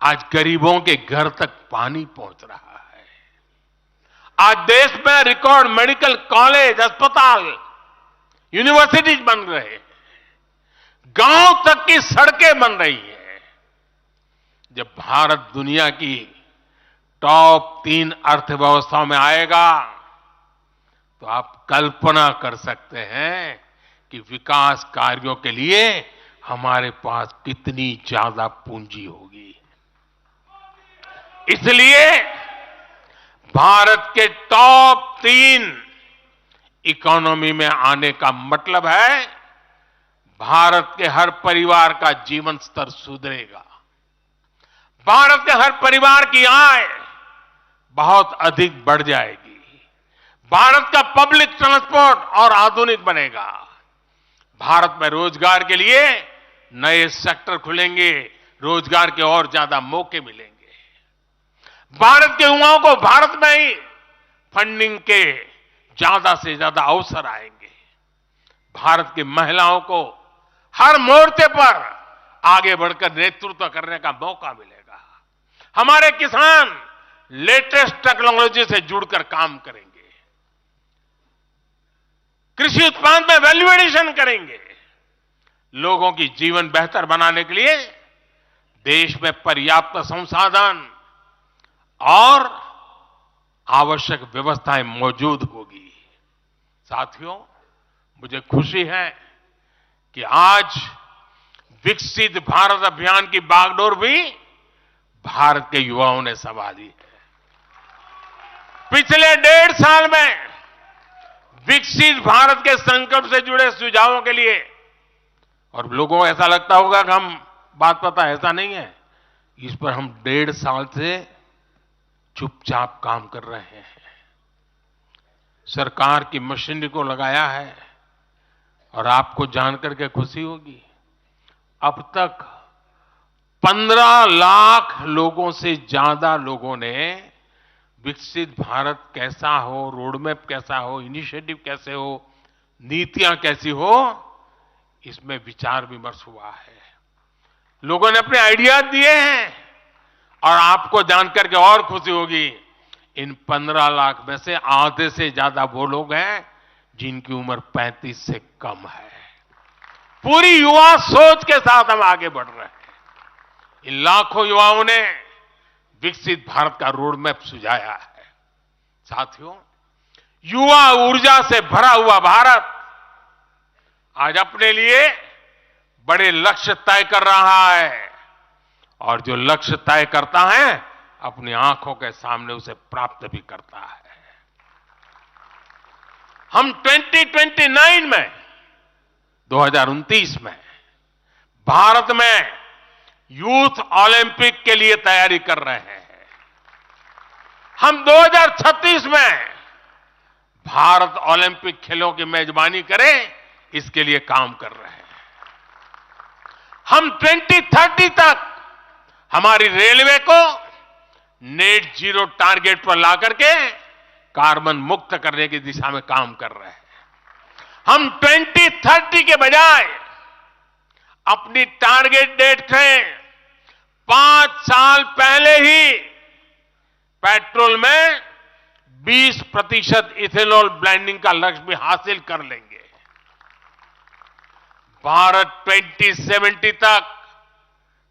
आज गरीबों के घर तक पानी पहुंच रहा है। आज देश में रिकॉर्ड मेडिकल कॉलेज, अस्पताल, यूनिवर्सिटीज बन रहे हैं। गांव तक की सड़कें बन रही हैं। जब भारत दुनिया की टॉप 3 अर्थव्यवस्थाओं में आएगा तो आप कल्पना कर सकते हैं कि विकास कार्यों के लिए हमारे पास कितनी ज्यादा पूंजी होगी। इसलिए भारत के टॉप 3 इकोनॉमी में आने का मतलब है भारत के हर परिवार का जीवन स्तर सुधरेगा। भारत के हर परिवार की आय बहुत अधिक बढ़ जाएगी। भारत का पब्लिक ट्रांसपोर्ट और आधुनिक बनेगा। भारत में रोजगार के लिए नए सेक्टर खुलेंगे, रोजगार के और ज्यादा मौके मिलेंगे। भारत के युवाओं को भारत में ही फंडिंग के ज्यादा से ज्यादा अवसर आएंगे। भारत की महिलाओं को हर मोर्चे पर आगे बढ़कर नेतृत्व करने का मौका मिलेगा। हमारे किसान लेटेस्ट टेक्नोलॉजी से जुड़कर काम करेंगे। कृषि उत्पाद में वैल्यू एडिशन करेंगे। लोगों की जीवन बेहतर बनाने के लिए देश में पर्याप्त संसाधन और आवश्यक व्यवस्थाएं मौजूद होगी। साथियों, मुझे खुशी है कि आज विकसित भारत अभियान की बागडोर भी भारत के युवाओं ने संभाली है। पिछले 1.5 साल में विकसित भारत के संकल्प से जुड़े सुझावों के लिए, और लोगों को ऐसा लगता होगा कि हम बात पता, ऐसा नहीं है, इस पर हम 1.5 साल से चुपचाप काम कर रहे हैं। सरकार की मशीनरी को लगाया है और आपको जानकर के खुशी होगी, अब तक 15 लाख लोगों से ज्यादा लोगों ने विकसित भारत कैसा हो, रोडमैप कैसा हो, इनिशिएटिव कैसे हो, नीतियां कैसी हो, इसमें विचार विमर्श हुआ है। लोगों ने अपने आइडियाज दिए हैं और आपको जानकर के और खुशी होगी, इन 15 लाख में से आधे से ज्यादा वो लोग हैं जिनकी उम्र 35 से कम है। पूरी युवा सोच के साथ हम आगे बढ़ रहे हैं। इन लाखों युवाओं ने विकसित भारत का रोडमैप सुझाया है। साथियों, युवा ऊर्जा से भरा हुआ भारत आज अपने लिए बड़े लक्ष्य तय कर रहा है और जो लक्ष्य तय करता है अपनी आंखों के सामने उसे प्राप्त भी करता है। हम 2029 में 2029 में भारत में यूथ ओलंपिक के लिए तैयारी कर रहे हैं। हम 2036 में भारत ओलंपिक खेलों की मेजबानी करें, इसके लिए काम कर रहे हैं। हम 2030 तक हमारी रेलवे को नेट जीरो टारगेट पर ला करके कार्बन मुक्त करने की दिशा में काम कर रहे हैं। हम 2030 के बजाय अपनी टारगेट डेट से 5 साल पहले ही पेट्रोल में 20% इथेनॉल ब्लेंडिंग का लक्ष्य भी हासिल कर लेंगे। भारत 2070 तक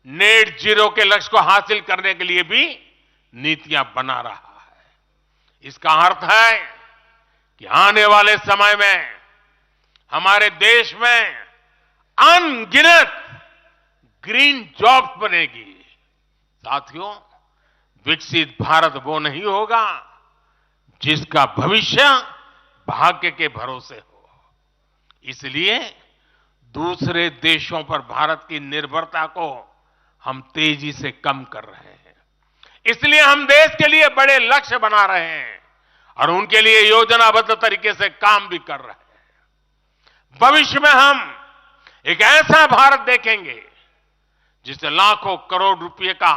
नेट जीरो के लक्ष्य को हासिल करने के लिए भी नीतियां बना रहा है। इसका अर्थ है कि आने वाले समय में हमारे देश में अनगिनत ग्रीन जॉब्स बनेगी। साथियों, विकसित भारत वो नहीं होगा जिसका भविष्य भाग्य के भरोसे हो। इसलिए दूसरे देशों पर भारत की निर्भरता को हम तेजी से कम कर रहे हैं। इसलिए हम देश के लिए बड़े लक्ष्य बना रहे हैं और उनके लिए योजनाबद्ध तरीके से काम भी कर रहे हैं। भविष्य में हम एक ऐसा भारत देखेंगे जिससे लाखों करोड़ रुपए का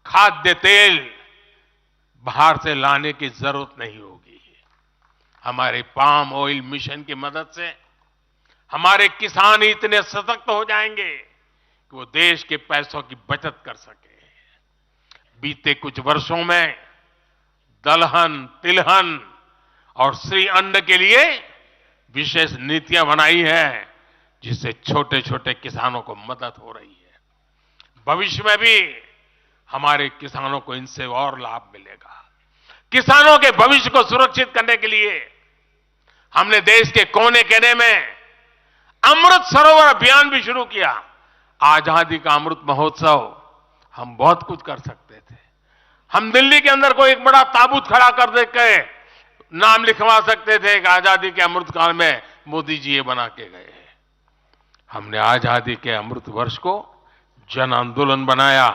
खाद्य तेल बाहर से लाने की जरूरत नहीं होगी। हमारे पाम ऑयल मिशन की मदद से हमारे किसान इतने सशक्त हो जाएंगे कि वो देश के पैसों की बचत कर सके। बीते कुछ वर्षों में दलहन, तिलहन और श्री अन्न के लिए विशेष नीतियां बनाई है, जिससे छोटे छोटे किसानों को मदद हो रही है। भविष्य में भी हमारे किसानों को इनसे और लाभ मिलेगा। किसानों के भविष्य को सुरक्षित करने के लिए हमने देश के कोने कोने में अमृत सरोवर अभियान भी शुरू किया। आजादी का अमृत महोत्सव, हम बहुत कुछ कर सकते थे। हम दिल्ली के अंदर कोई एक बड़ा ताबूत खड़ा कर दे के नाम लिखवा सकते थे कि आजादी के अमृत काल में मोदी जी ये बना के गए। हमने आजादी के अमृत वर्ष को जन आंदोलन बनाया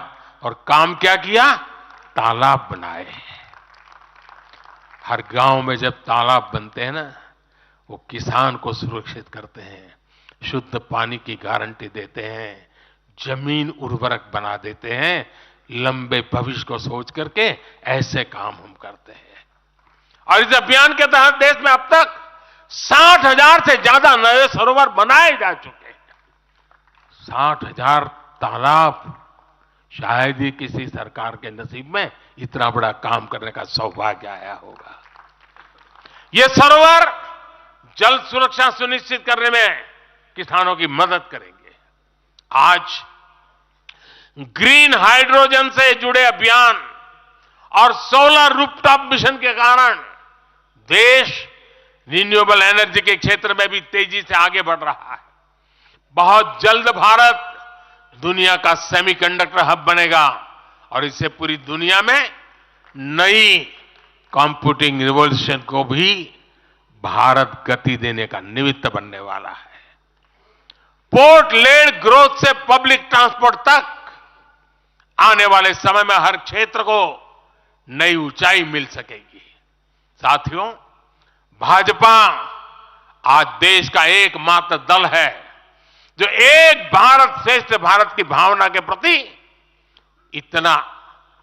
और काम क्या किया? तालाब बनाए। हर गांव में जब तालाब बनते हैं ना, वो किसान को सुरक्षित करते हैं, शुद्ध पानी की गारंटी देते हैं, जमीन उर्वरक बना देते हैं। लंबे भविष्य को सोच करके ऐसे काम हम करते हैं। और इस अभियान के तहत देश में अब तक 60,000 से ज्यादा नए सरोवर बनाए जा चुके हैं। 60,000 तालाब, शायद ही किसी सरकार के नसीब में इतना बड़ा काम करने का सौभाग्य आया होगा। ये सरोवर जल सुरक्षा सुनिश्चित करने में किसानों की मदद करेंगे। आज ग्रीन हाइड्रोजन से जुड़े अभियान और सोलर रूफटॉप मिशन के कारण देश रिन्यूएबल एनर्जी के क्षेत्र में भी तेजी से आगे बढ़ रहा है। बहुत जल्द भारत दुनिया का सेमीकंडक्टर हब बनेगा और इससे पूरी दुनिया में नई कंप्यूटिंग रिवॉल्यूशन को भी भारत गति देने का निमित्त बनने वाला है। पोर्ट लेड ग्रोथ से पब्लिक ट्रांसपोर्ट तक आने वाले समय में हर क्षेत्र को नई ऊंचाई मिल सकेगी। साथियों, भाजपा आज देश का एकमात्र दल है जो एक भारत श्रेष्ठ भारत की भावना के प्रति इतना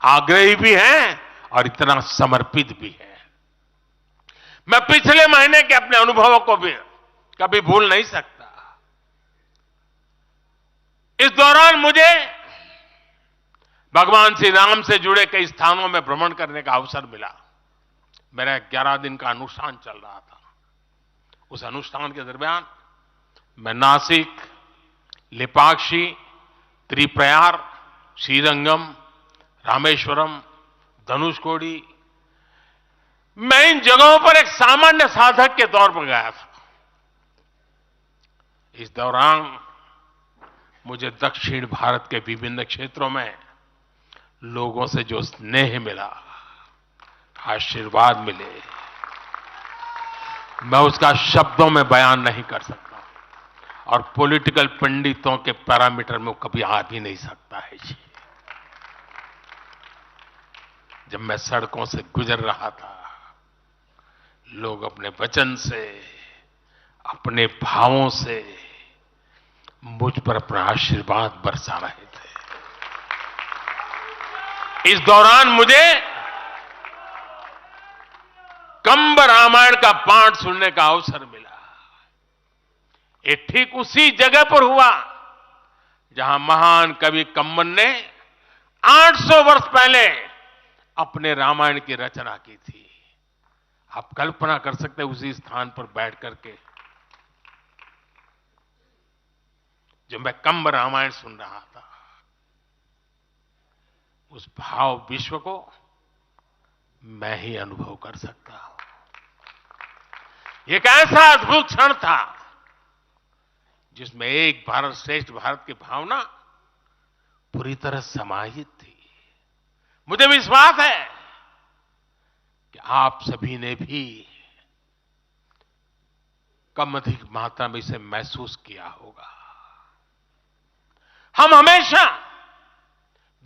आग्रही भी है और इतना समर्पित भी है। मैं पिछले महीने के अपने अनुभवों को भी कभी भूल नहीं सकता। इस दौरान मुझे भगवान श्री राम से जुड़े कई स्थानों में भ्रमण करने का अवसर मिला। मेरा 11 दिन का अनुष्ठान चल रहा था। उस अनुष्ठान के दरमियान मैं नासिक, लेपाक्षी, त्रिप्रयार, श्रीरंगम, रामेश्वरम, धनुषकोडी, मैं इन जगहों पर एक सामान्य साधक के तौर पर गया था। इस दौरान मुझे दक्षिण भारत के विभिन्न क्षेत्रों में लोगों से जो स्नेह मिला, आशीर्वाद मिले, मैं उसका शब्दों में बयान नहीं कर सकता और पॉलिटिकल पंडितों के पैरामीटर में कभी आ भी नहीं सकता है जी। जब मैं सड़कों से गुजर रहा था, लोग अपने वचन से, अपने भावों से मुझ पर अपना आशीर्वाद बरसा रहे थे। इस दौरान मुझे कंब रामायण का पाठ सुनने का अवसर मिला। ये ठीक उसी जगह पर हुआ जहां महान कवि कंबन ने 800 वर्ष पहले अपने रामायण की रचना की थी। आप कल्पना कर सकते हैं उसी स्थान पर बैठ करके जब मैं कंब रामायण सुन रहा था, उस भाव विश्व को मैं ही अनुभव कर सकता हूं। एक ऐसा अद्भुत क्षण था जिसमें एक भारत श्रेष्ठ भारत की भावना पूरी तरह समाहित थी। मुझे विश्वास है कि आप सभी ने भी कम अधिक मात्रा में इसे महसूस किया होगा। हम हमेशा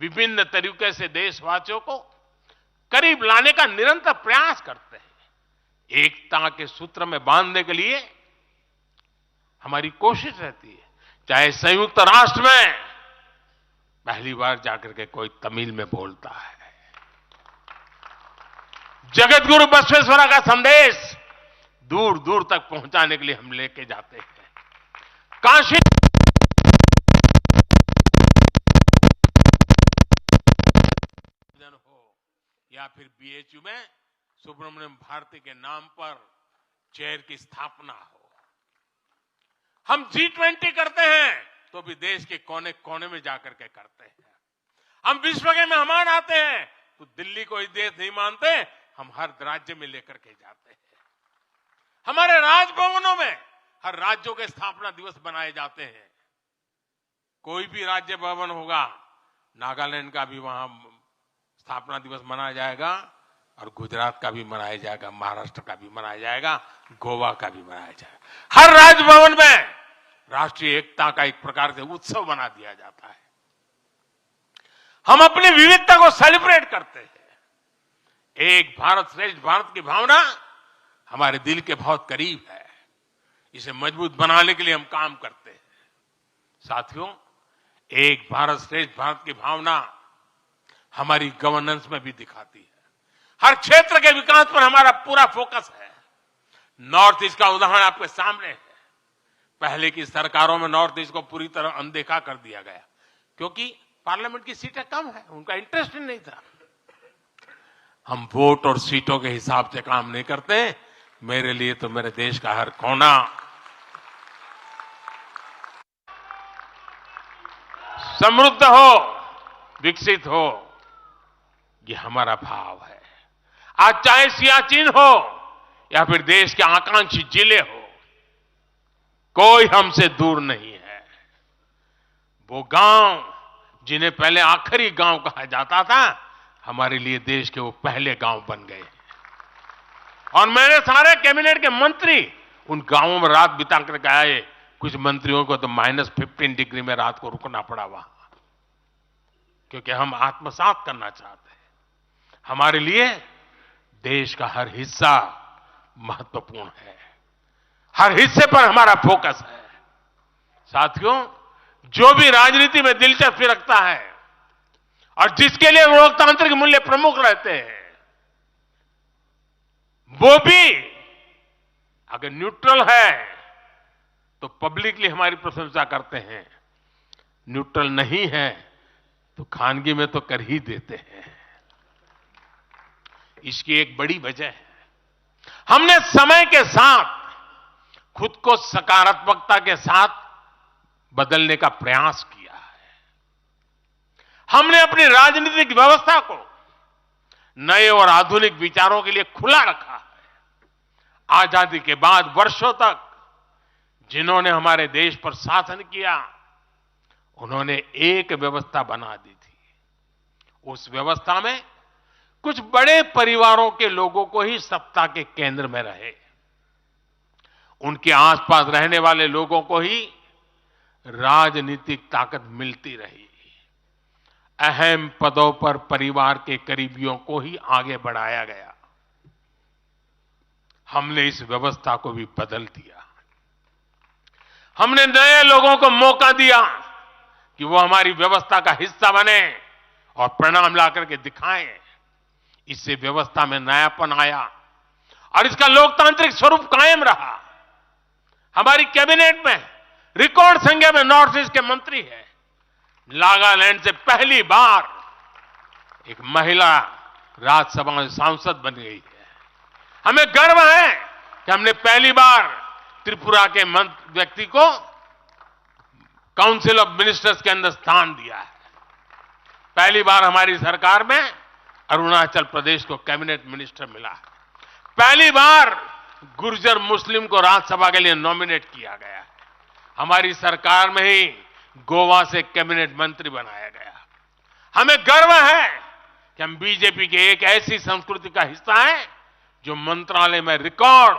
विभिन्न तरीके से देशवासियों को करीब लाने का निरंतर प्रयास करते हैं। एकता के सूत्र में बांधने के लिए हमारी कोशिश रहती है। चाहे संयुक्त राष्ट्र में पहली बार जाकर के कोई तमिल में बोलता है, जगत गुरु बसवेश्वरा का संदेश दूर दूर तक पहुंचाने के लिए हम लेके जाते हैं। काशी हो या फिर बीएचयू में सुब्रमण्यम भारती के नाम पर चेयर की स्थापना हो, हम G20 करते हैं तो भी देश के कोने कोने में जाकर के करते हैं। हम विश्व के मेहमान आते हैं तो दिल्ली को इस देश नहीं मानते, हम हर राज्य में लेकर के जाते हैं। हमारे राजभवनों में हर राज्यों के स्थापना दिवस बनाए जाते हैं। कोई भी राज्य भवन होगा, नागालैंड का भी वहां स्थापना दिवस मनाया जाएगा और गुजरात का भी मनाया जाएगा, महाराष्ट्र का भी मनाया जाएगा, गोवा का भी मनाया जाएगा। हर राजभवन में राष्ट्रीय एकता का एक प्रकार से उत्सव बना दिया जाता है। हम अपनी विविधता को सेलिब्रेट करते हैं। एक भारत श्रेष्ठ भारत की भावना हमारे दिल के बहुत करीब है। इसे मजबूत बनाने के लिए हम काम करते हैं। साथियों, एक भारत श्रेष्ठ भारत की भावना हमारी गवर्नेंस में भी दिखाती है। हर क्षेत्र के विकास पर हमारा पूरा फोकस है। नॉर्थ ईस्ट का उदाहरण आपके सामने है। पहले की सरकारों में नॉर्थ ईस्ट को पूरी तरह अनदेखा कर दिया गया क्योंकि पार्लियामेंट की सीटें कम है, उनका इंटरेस्ट नहीं था। हम वोट और सीटों के हिसाब से काम नहीं करते, मेरे लिए तो मेरे देश का हर कोना समृद्ध हो, विकसित हो, ये हमारा भाव है। आज चाहे सियाचिन हो या फिर देश के आकांक्षी जिले हो, कोई हमसे दूर नहीं है। वो गांव जिन्हें पहले आखिरी गांव कहा जाता था, हमारे लिए देश के वो पहले गांव बन गए। और मेरे सारे कैबिनेट के मंत्री उन गांवों में रात बिता कर आए। कुछ मंत्रियों को तो -15 डिग्री में रात को रुकना पड़ा वहां, क्योंकि हम आत्मसात करना चाहते हैं। हमारे लिए देश का हर हिस्सा महत्वपूर्ण है, हर हिस्से पर हमारा फोकस है। साथियों, जो भी राजनीति में दिलचस्पी रखता है और जिसके लिए लोकतांत्रिक मूल्य प्रमुख रहते हैं, वो भी अगर न्यूट्रल है तो पब्लिकली हमारी प्रशंसा करते हैं, न्यूट्रल नहीं है तो खानगी में तो कर ही देते हैं। इसकी एक बड़ी वजह है, हमने समय के साथ खुद को सकारात्मकता के साथ बदलने का प्रयास किया है। हमने अपनी राजनीतिक व्यवस्था को नए और आधुनिक विचारों के लिए खुला रखा है। आजादी के बाद वर्षों तक जिन्होंने हमारे देश पर शासन किया, उन्होंने एक व्यवस्था बना दी थी। उस व्यवस्था में कुछ बड़े परिवारों के लोगों को ही सत्ता के केंद्र में रहे, उनके आसपास रहने वाले लोगों को ही राजनीतिक ताकत मिलती रही। अहम पदों पर परिवार के करीबियों को ही आगे बढ़ाया गया। हमने इस व्यवस्था को भी बदल दिया। हमने नए लोगों को मौका दिया कि वो हमारी व्यवस्था का हिस्सा बने और परिणाम ला करके दिखाएं। इससे व्यवस्था में नयापन आया और इसका लोकतांत्रिक स्वरूप कायम रहा। हमारी कैबिनेट में रिकॉर्ड संख्या में नॉर्थ ईस्ट के मंत्री हैं। नागालैंड से पहली बार एक महिला राज्यसभा में सांसद बन गई है। हमें गर्व है कि हमने पहली बार त्रिपुरा के व्यक्ति को काउंसिल ऑफ मिनिस्टर्स के अंदर स्थान दिया है। पहली बार हमारी सरकार में अरुणाचल प्रदेश को कैबिनेट मिनिस्टर मिला है। पहली बार गुर्जर मुस्लिम को राज्यसभा के लिए नॉमिनेट किया गया है। हमारी सरकार में ही गोवा से कैबिनेट मंत्री बनाया गया। हमें गर्व है कि हम बीजेपी के एक ऐसी संस्कृति का हिस्सा हैं जो मंत्रालय में रिकॉर्ड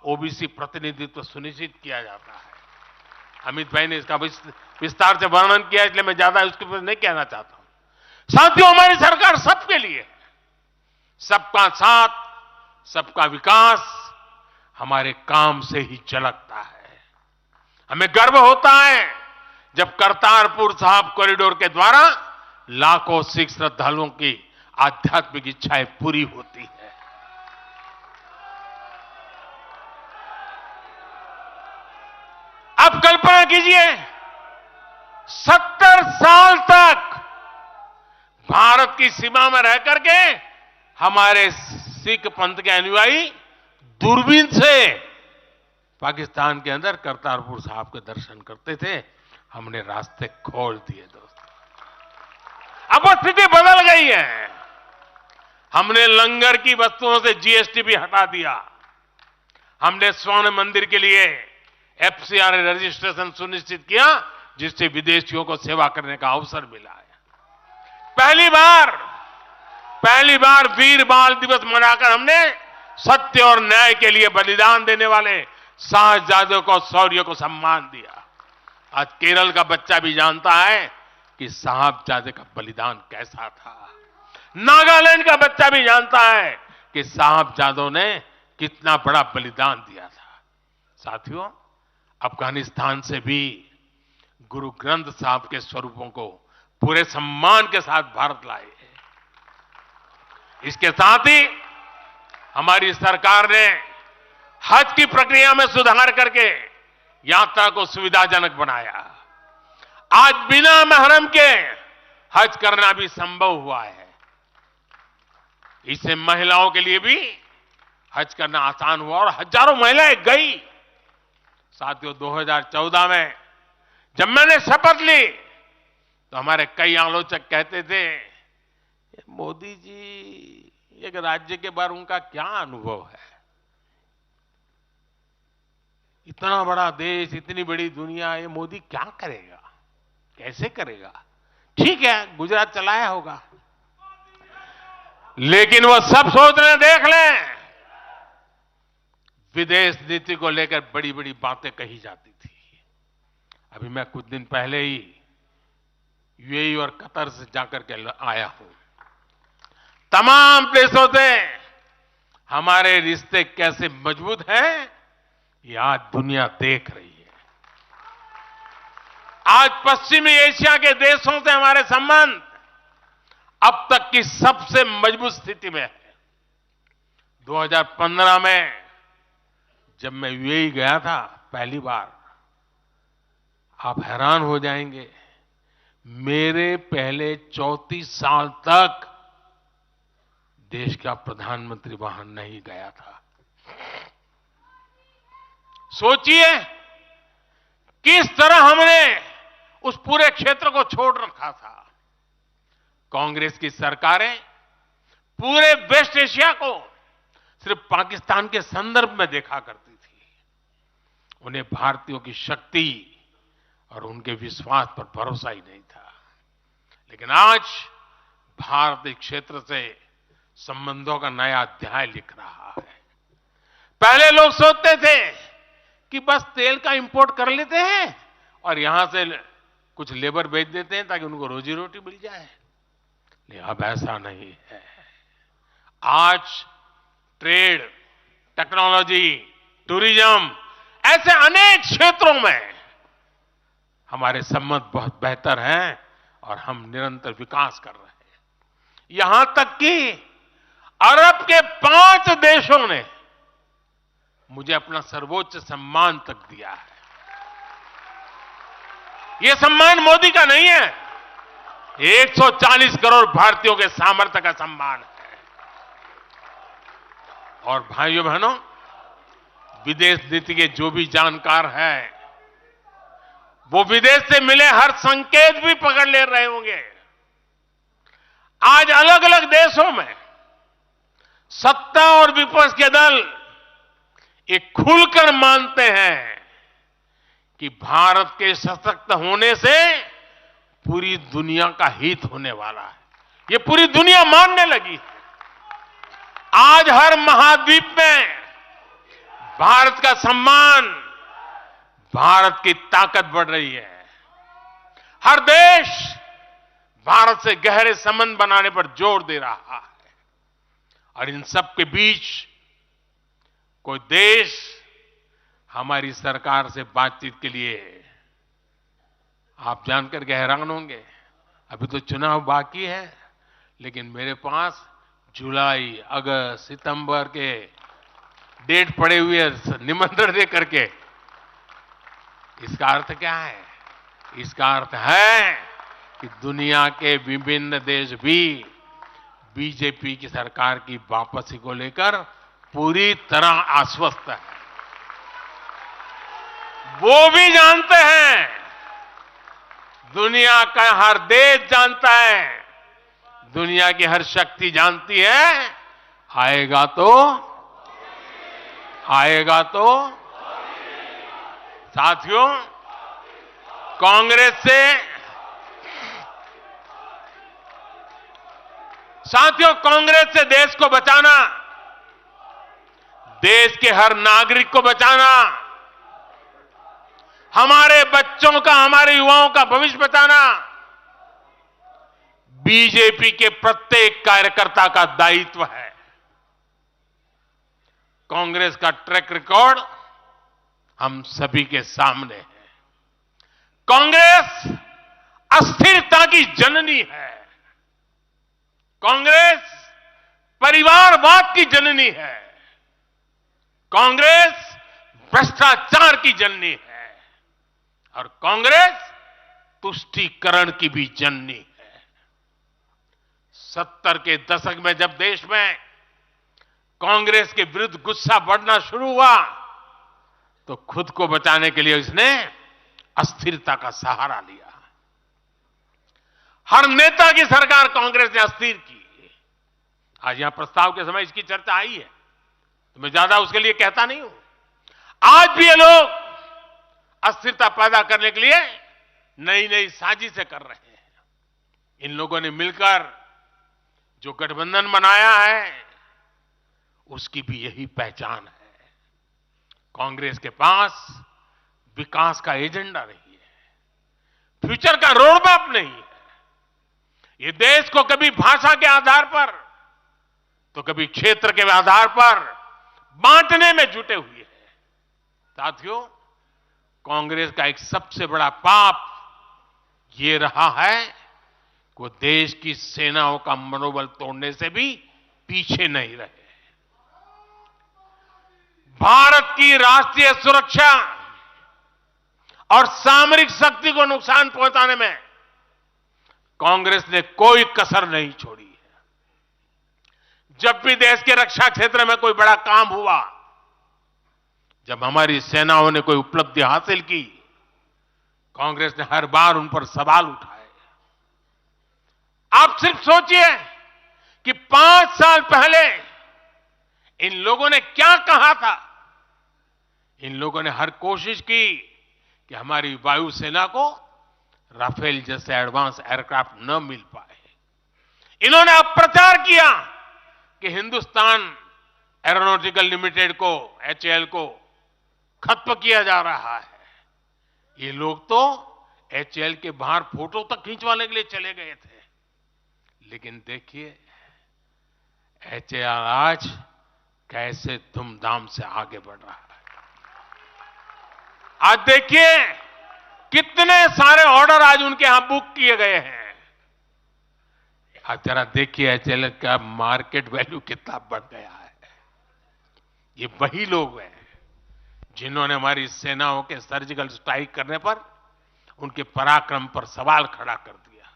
ओबीसी प्रतिनिधित्व सुनिश्चित किया जाता है। अमित भाई ने इसका विस्तार से वर्णन किया, इसलिए मैं ज्यादा उसके ऊपर नहीं कहना चाहता हूं। साथियों, हमारी सरकार सबके लिए है। सबका साथ, सबका विकास हमारे काम से ही झलकता है। हमें गर्व होता है जब करतारपुर साहिब कॉरिडोर के द्वारा लाखों सिख श्रद्धालुओं की आध्यात्मिक इच्छाएं पूरी होती है। अब कल्पना कीजिए, 70 साल तक भारत की सीमा में रह करके हमारे सिख पंथ के अनुयायी दूरबीन से पाकिस्तान के अंदर करतारपुर साहिब के दर्शन करते थे। हमने रास्ते खोल दिए दोस्तों। अब वो स्थिति बदल गई है। हमने लंगर की वस्तुओं से जीएसटी भी हटा दिया। हमने स्वर्ण मंदिर के लिए एफसीआर रजिस्ट्रेशन सुनिश्चित किया, जिससे विदेशियों को सेवा करने का अवसर मिला है। पहली बार वीर बाल दिवस मनाकर हमने सत्य और न्याय के लिए बलिदान देने वाले साहसजादों को, शौर्य को सम्मान दिया। आज केरल का बच्चा भी जानता है कि साहबजादे का बलिदान कैसा था। नागालैंड का बच्चा भी जानता है कि साहबजादों ने कितना बड़ा बलिदान दिया था। साथियों, अफगानिस्तान से भी गुरु ग्रंथ साहब के स्वरूपों को पूरे सम्मान के साथ भारत लाए। इसके साथ ही हमारी सरकार ने हज की प्रक्रिया में सुधार करके यात्रा को सुविधाजनक बनाया। आज बिना महरम के हज करना भी संभव हुआ है। इससे महिलाओं के लिए भी हज करना आसान हुआ और हजारों महिलाएं गई। साथियों, 2014 में जब मैंने शपथ ली तो हमारे कई आलोचक कहते थे, मोदी जी एक राज्य के बारे उनका क्या अनुभव है, इतना बड़ा देश, इतनी बड़ी दुनिया, ये मोदी क्या करेगा, कैसे करेगा। ठीक है, गुजरात चलाया होगा, लेकिन वो सब सोच रहे, देख लें, विदेश नीति को लेकर बड़ी बड़ी बातें कही जाती थी। अभी मैं कुछ दिन पहले ही यूएई और कतर से जाकर के आया हूं। तमाम देशों से हमारे रिश्ते कैसे मजबूत हैं, ये आज दुनिया देख रही है। आज पश्चिमी एशिया के देशों से हमारे संबंध अब तक की सबसे मजबूत स्थिति में है। 2015 में जब मैं यूएई गया था पहली बार, आप हैरान हो जाएंगे, मेरे पहले 34 साल तक देश का प्रधानमंत्री वहां नहीं गया था। सोचिए किस तरह हमने उस पूरे क्षेत्र को छोड़ रखा था। कांग्रेस की सरकारें पूरे वेस्ट एशिया को सिर्फ पाकिस्तान के संदर्भ में देखा करती थी। उन्हें भारतीयों की शक्ति और उनके विश्वास पर भरोसा ही नहीं था। लेकिन आज भारत इस क्षेत्र से संबंधों का नया अध्याय लिख रहा है। पहले लोग सोचते थे कि बस तेल का इंपोर्ट कर लेते हैं और यहां से कुछ लेबर भेज देते हैं ताकि उनको रोजी रोटी मिल जाए, लेकिन अब ऐसा नहीं है। आज ट्रेड, टेक्नोलॉजी, टूरिज्म, ऐसे अनेक क्षेत्रों में हमारे संबंध बहुत बेहतर हैं और हम निरंतर विकास कर रहे हैं। यहां तक कि अरब के 5 देशों ने मुझे अपना सर्वोच्च सम्मान तक दिया है। यह सम्मान मोदी का नहीं है, 140 करोड़ भारतीयों के सामर्थ्य का सम्मान है। और भाइयों बहनों, विदेश नीति के जो भी जानकार हैं, वो विदेश से मिले हर संकेत भी पकड़ ले रहे होंगे। आज अलग अलग देशों में सत्ता और विपक्ष के दल ये खुलकर मानते हैं कि भारत के सशक्त होने से पूरी दुनिया का हित होने वाला है। ये पूरी दुनिया मानने लगी है। आज हर महाद्वीप में भारत का सम्मान, भारत की ताकत बढ़ रही है। हर देश भारत से गहरे संबंध बनाने पर जोर दे रहा है। और इन सब के बीच कोई देश हमारी सरकार से बातचीत के लिए, आप जानकर के हैरान होंगे, अभी तो चुनाव बाकी है, लेकिन मेरे पास जुलाई, अगस्त, सितंबर के डेट पड़े हुए निमंत्रण दे करके। इसका अर्थ क्या है? इसका अर्थ है कि दुनिया के विभिन्न देश भी बीजेपी की सरकार की वापसी को लेकर पूरी तरह आश्वस्त है। वो भी जानते हैं, दुनिया का हर देश जानता है, दुनिया की हर शक्ति जानती है, आएगा तो साथियों, कांग्रेस से देश को बचाना, देश के हर नागरिक को बचाना, हमारे बच्चों का, हमारे युवाओं का भविष्य बचाना बीजेपी के प्रत्येक कार्यकर्ता का दायित्व है। कांग्रेस का ट्रैक रिकॉर्ड हम सभी के सामने है। कांग्रेस अस्थिरता की जननी है। कांग्रेस परिवारवाद की जननी है। कांग्रेस भ्रष्टाचार की जननी है। और कांग्रेस तुष्टीकरण की भी जननी है। 70 के दशक में जब देश में कांग्रेस के विरुद्ध गुस्सा बढ़ना शुरू हुआ तो खुद को बचाने के लिए उसने अस्थिरता का सहारा लिया। हर नेता की सरकार कांग्रेस ने अस्थिर की। आज यहां प्रस्ताव के समय इसकी चर्चा आई है तो मैं ज्यादा उसके लिए कहता नहीं हूं। आज भी ये लोग अस्थिरता पैदा करने के लिए नई नई साजिशें कर रहे हैं। इन लोगों ने मिलकर जो गठबंधन बनाया है उसकी भी यही पहचान है। कांग्रेस के पास विकास का एजेंडा नहीं है, फ्यूचर का रोड मैप नहीं है। ये देश को कभी भाषा के आधार पर तो कभी क्षेत्र के आधार पर बांटने में जुटे हुए हैं। साथियों, कांग्रेस का एक सबसे बड़ा पाप ये रहा है कि वो देश की सेनाओं का मनोबल तोड़ने से भी पीछे नहीं रहे। भारत की राष्ट्रीय सुरक्षा और सामरिक शक्ति को नुकसान पहुंचाने में कांग्रेस ने कोई कसर नहीं छोड़ी है। जब भी देश के रक्षा क्षेत्र में कोई बड़ा काम हुआ, जब हमारी सेनाओं ने कोई उपलब्धि हासिल की, कांग्रेस ने हर बार उन पर सवाल उठाए। आप सिर्फ सोचिए कि 5 साल पहले इन लोगों ने क्या कहा था। इन लोगों ने हर कोशिश की कि हमारी वायुसेना को राफेल जैसे एडवांस एयरक्राफ्ट न मिल पाए। इन्होंने अब प्रचार किया कि हिंदुस्तान एरोनॉटिकल लिमिटेड को, HAL को खत्म किया जा रहा है। ये लोग तो HAL के बाहर फोटो तक खींचवाने के लिए चले गए थे। लेकिन देखिए HAL आज कैसे धूमधाम से आगे बढ़ रहा है। आज देखिए कितने सारे ऑर्डर आज उनके यहां बुक किए गए हैं। आज जरा देखिए HAL का मार्केट वैल्यू कितना बढ़ गया है। ये वही लोग हैं जिन्होंने हमारी सेनाओं के सर्जिकल स्ट्राइक करने पर उनके पराक्रम पर सवाल खड़ा कर दिया।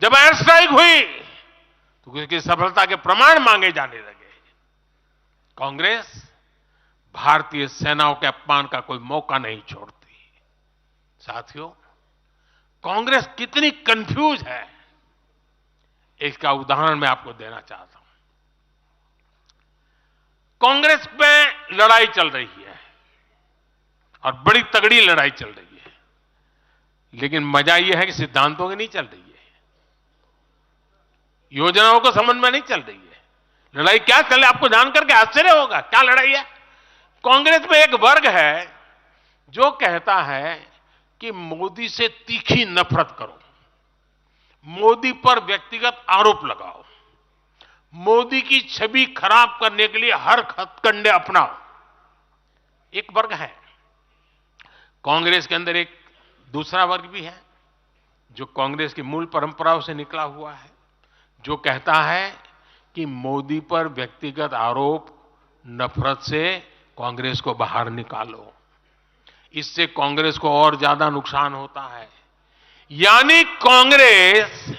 जब एयर स्ट्राइक हुई तो उसकी सफलता के प्रमाण मांगे जाने लगे। कांग्रेस भारतीय सेनाओं के अपमान का कोई मौका नहीं छोड़ती। साथियों, कांग्रेस कितनी कंफ्यूज है इसका उदाहरण मैं आपको देना चाहता हूं। कांग्रेस में लड़ाई चल रही है और बड़ी तगड़ी लड़ाई चल रही है, लेकिन मजा यह है कि सिद्धांतों की नहीं चल रही है, योजनाओं को समझ में नहीं चल रही है। लड़ाई क्या चल रही है आपको जानकर के आश्चर्य होगा। क्या लड़ाई है? कांग्रेस में एक वर्ग है जो कहता है कि मोदी से तीखी नफरत करो, मोदी पर व्यक्तिगत आरोप लगाओ, मोदी की छवि खराब करने के लिए हर हथकंडे अपनाओ। एक वर्ग है। कांग्रेस के अंदर एक दूसरा वर्ग भी है जो कांग्रेस की मूल परंपराओं से निकला हुआ है, जो कहता है कि मोदी पर व्यक्तिगत आरोप, नफरत से कांग्रेस को बाहर निकालो, इससे कांग्रेस को और ज्यादा नुकसान होता है। यानी कांग्रेस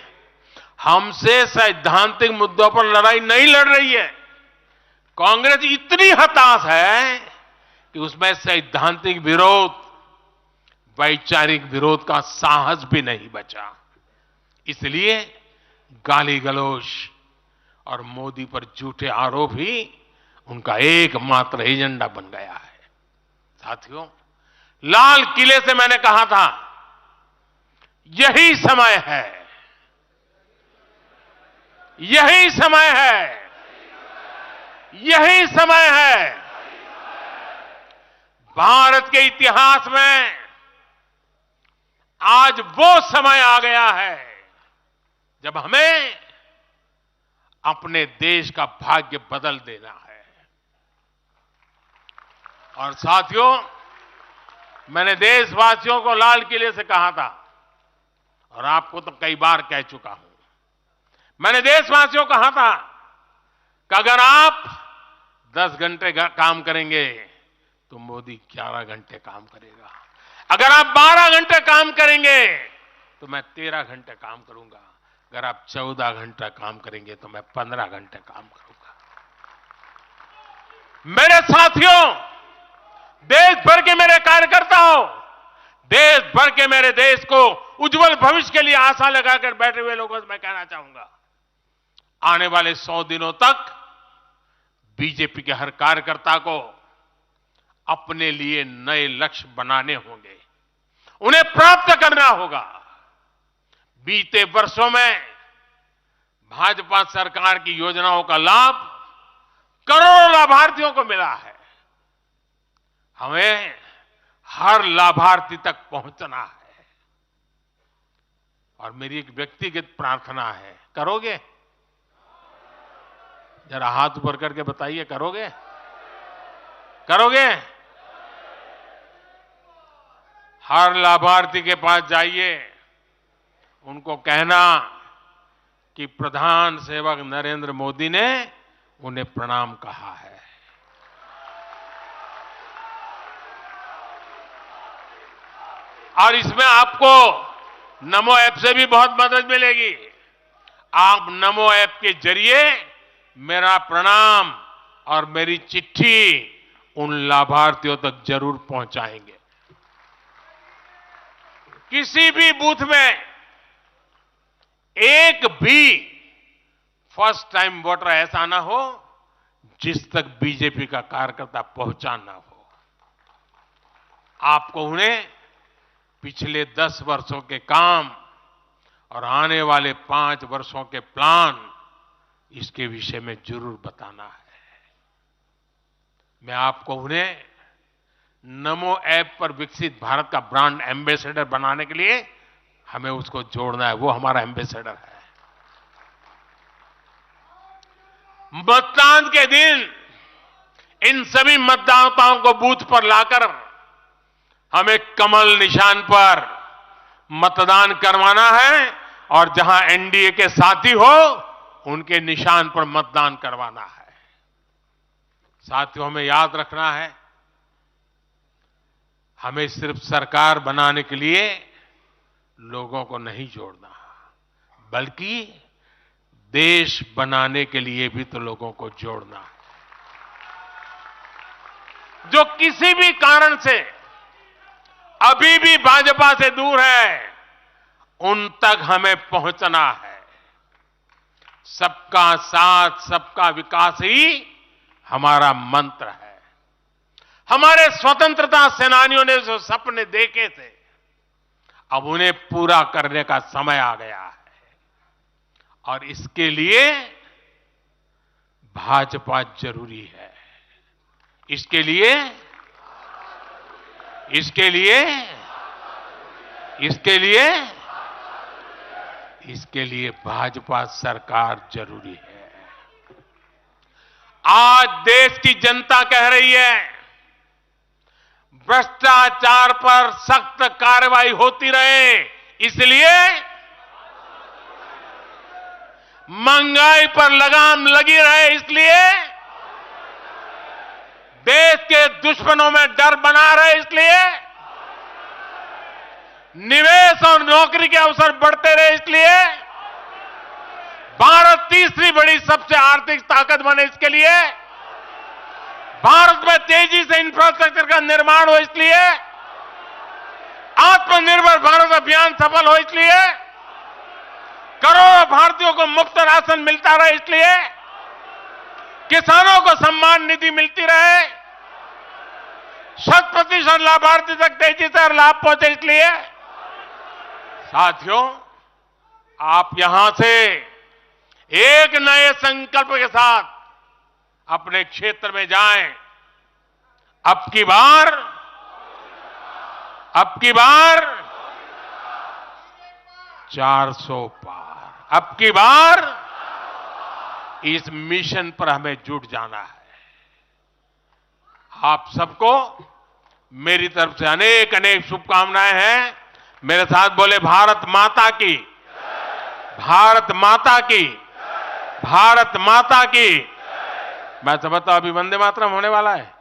हमसे सैद्धांतिक मुद्दों पर लड़ाई नहीं लड़ रही है। कांग्रेस इतनी हताश है कि उसमें सैद्धांतिक विरोध, वैचारिक विरोध का साहस भी नहीं बचा। इसलिए गाली गलौज और मोदी पर झूठे आरोप ही उनका एकमात्र एजेंडा बन गया है। साथियों, लाल किले से मैंने कहा था यही समय है, यही समय है, यही समय है। भारत के इतिहास में आज वो समय आ गया है जब हमें अपने देश का भाग्य बदल देना है। और साथियों, मैंने देशवासियों को लाल किले से कहा था और आपको तो कई बार कह चुका हूं। मैंने देशवासियों को कहा था कि अगर आप 10 घंटे काम करेंगे तो मोदी 11 घंटे काम करेगा। अगर आप 12 घंटे काम करेंगे तो मैं 13 घंटे काम करूंगा। अगर आप 14 घंटा काम करेंगे तो मैं 15 घंटे काम करूंगा। मेरे साथियों, देश भर के मेरे कार्यकर्ताओं, देश भर के मेरे देश को उज्जवल भविष्य के लिए आशा लगाकर बैठे हुए लोगों से मैं कहना चाहूंगा, आने वाले 100 दिनों तक बीजेपी के हर कार्यकर्ता को अपने लिए नए लक्ष्य बनाने होंगे, उन्हें प्राप्त करना होगा। बीते वर्षों में भाजपा सरकार की योजनाओं का लाभ करोड़ों लाभार्थियों को मिला है। हमें हर लाभार्थी तक पहुंचना है। और मेरी एक व्यक्तिगत प्रार्थना है, करोगे? जरा हाथ ऊपर करके बताइए, करोगे? करोगे? हर लाभार्थी के पास जाइए, उनको कहना कि प्रधान सेवक नरेंद्र मोदी ने उन्हें प्रणाम कहा है। और इसमें आपको नमो ऐप से भी बहुत मदद मिलेगी। आप नमो ऐप के जरिए मेरा प्रणाम और मेरी चिट्ठी उन लाभार्थियों तक जरूर पहुंचाएंगे। किसी भी बूथ में एक भी फर्स्ट टाइम वोटर ऐसा ना हो जिस तक बीजेपी का कार्यकर्ता पहुंचा ना हो। आपको उन्हें पिछले 10 वर्षों के काम और आने वाले 5 वर्षों के प्लान, इसके विषय में जरूर बताना है। मैं आपको उन्हें नमो ऐप पर विकसित भारत का ब्रांड एम्बेसडर बनाने के लिए हमें उसको जोड़ना है। वो हमारा एम्बेसडर है। मतदान के दिन इन सभी मतदाताओं को बूथ पर लाकर हमें कमल निशान पर मतदान करवाना है और जहां एनडीए के साथी हो उनके निशान पर मतदान करवाना है। साथियों, हमें याद रखना है, हमें सिर्फ सरकार बनाने के लिए लोगों को नहीं जोड़ना, बल्कि देश बनाने के लिए भी तो लोगों को जोड़ना है। जो किसी भी कारण से अभी भी भाजपा से दूर है, उन तक हमें पहुंचना है। सबका साथ, सबका विकास ही हमारा मंत्र है। हमारे स्वतंत्रता सेनानियों ने जो सपने देखे थे, अब उन्हें पूरा करने का समय आ गया है। और इसके लिए भाजपा जरूरी है। इसके लिए भाजपा सरकार जरूरी है। आज देश की जनता कह रही है, भ्रष्टाचार पर सख्त कार्रवाई होती रहे, इसलिए महंगाई पर लगाम लगी रहे, इसलिए देश के दुश्मनों में डर बना रहे, इसलिए निवेश और नौकरी के अवसर बढ़ते रहे, इसलिए भारत तीसरी बड़ी सबसे आर्थिक ताकत बने, इसके लिए भारत में तेजी से इंफ्रास्ट्रक्चर का निर्माण हो, इसलिए आत्मनिर्भर भारत अभियान सफल हो, इसलिए करोड़ों भारतीयों को मुफ्त राशन मिलता रहे, इसलिए किसानों को सम्मान निधि मिलती रहे, 100% लाभार्थी तक तेजी से लाभ पहुंचे, इसलिए साथियों, आप यहां से एक नए संकल्प के साथ अपने क्षेत्र में जाएं। अब की बार 400 पार, अब की बार इस मिशन पर हमें जुट जाना है। आप सबको मेरी तरफ से अनेक अनेक शुभकामनाएं हैं। मेरे साथ बोले, भारत माता की, भारत माता की, भारत माता की। मैं समझता हूं अभी वंदे मातरम होने वाला है।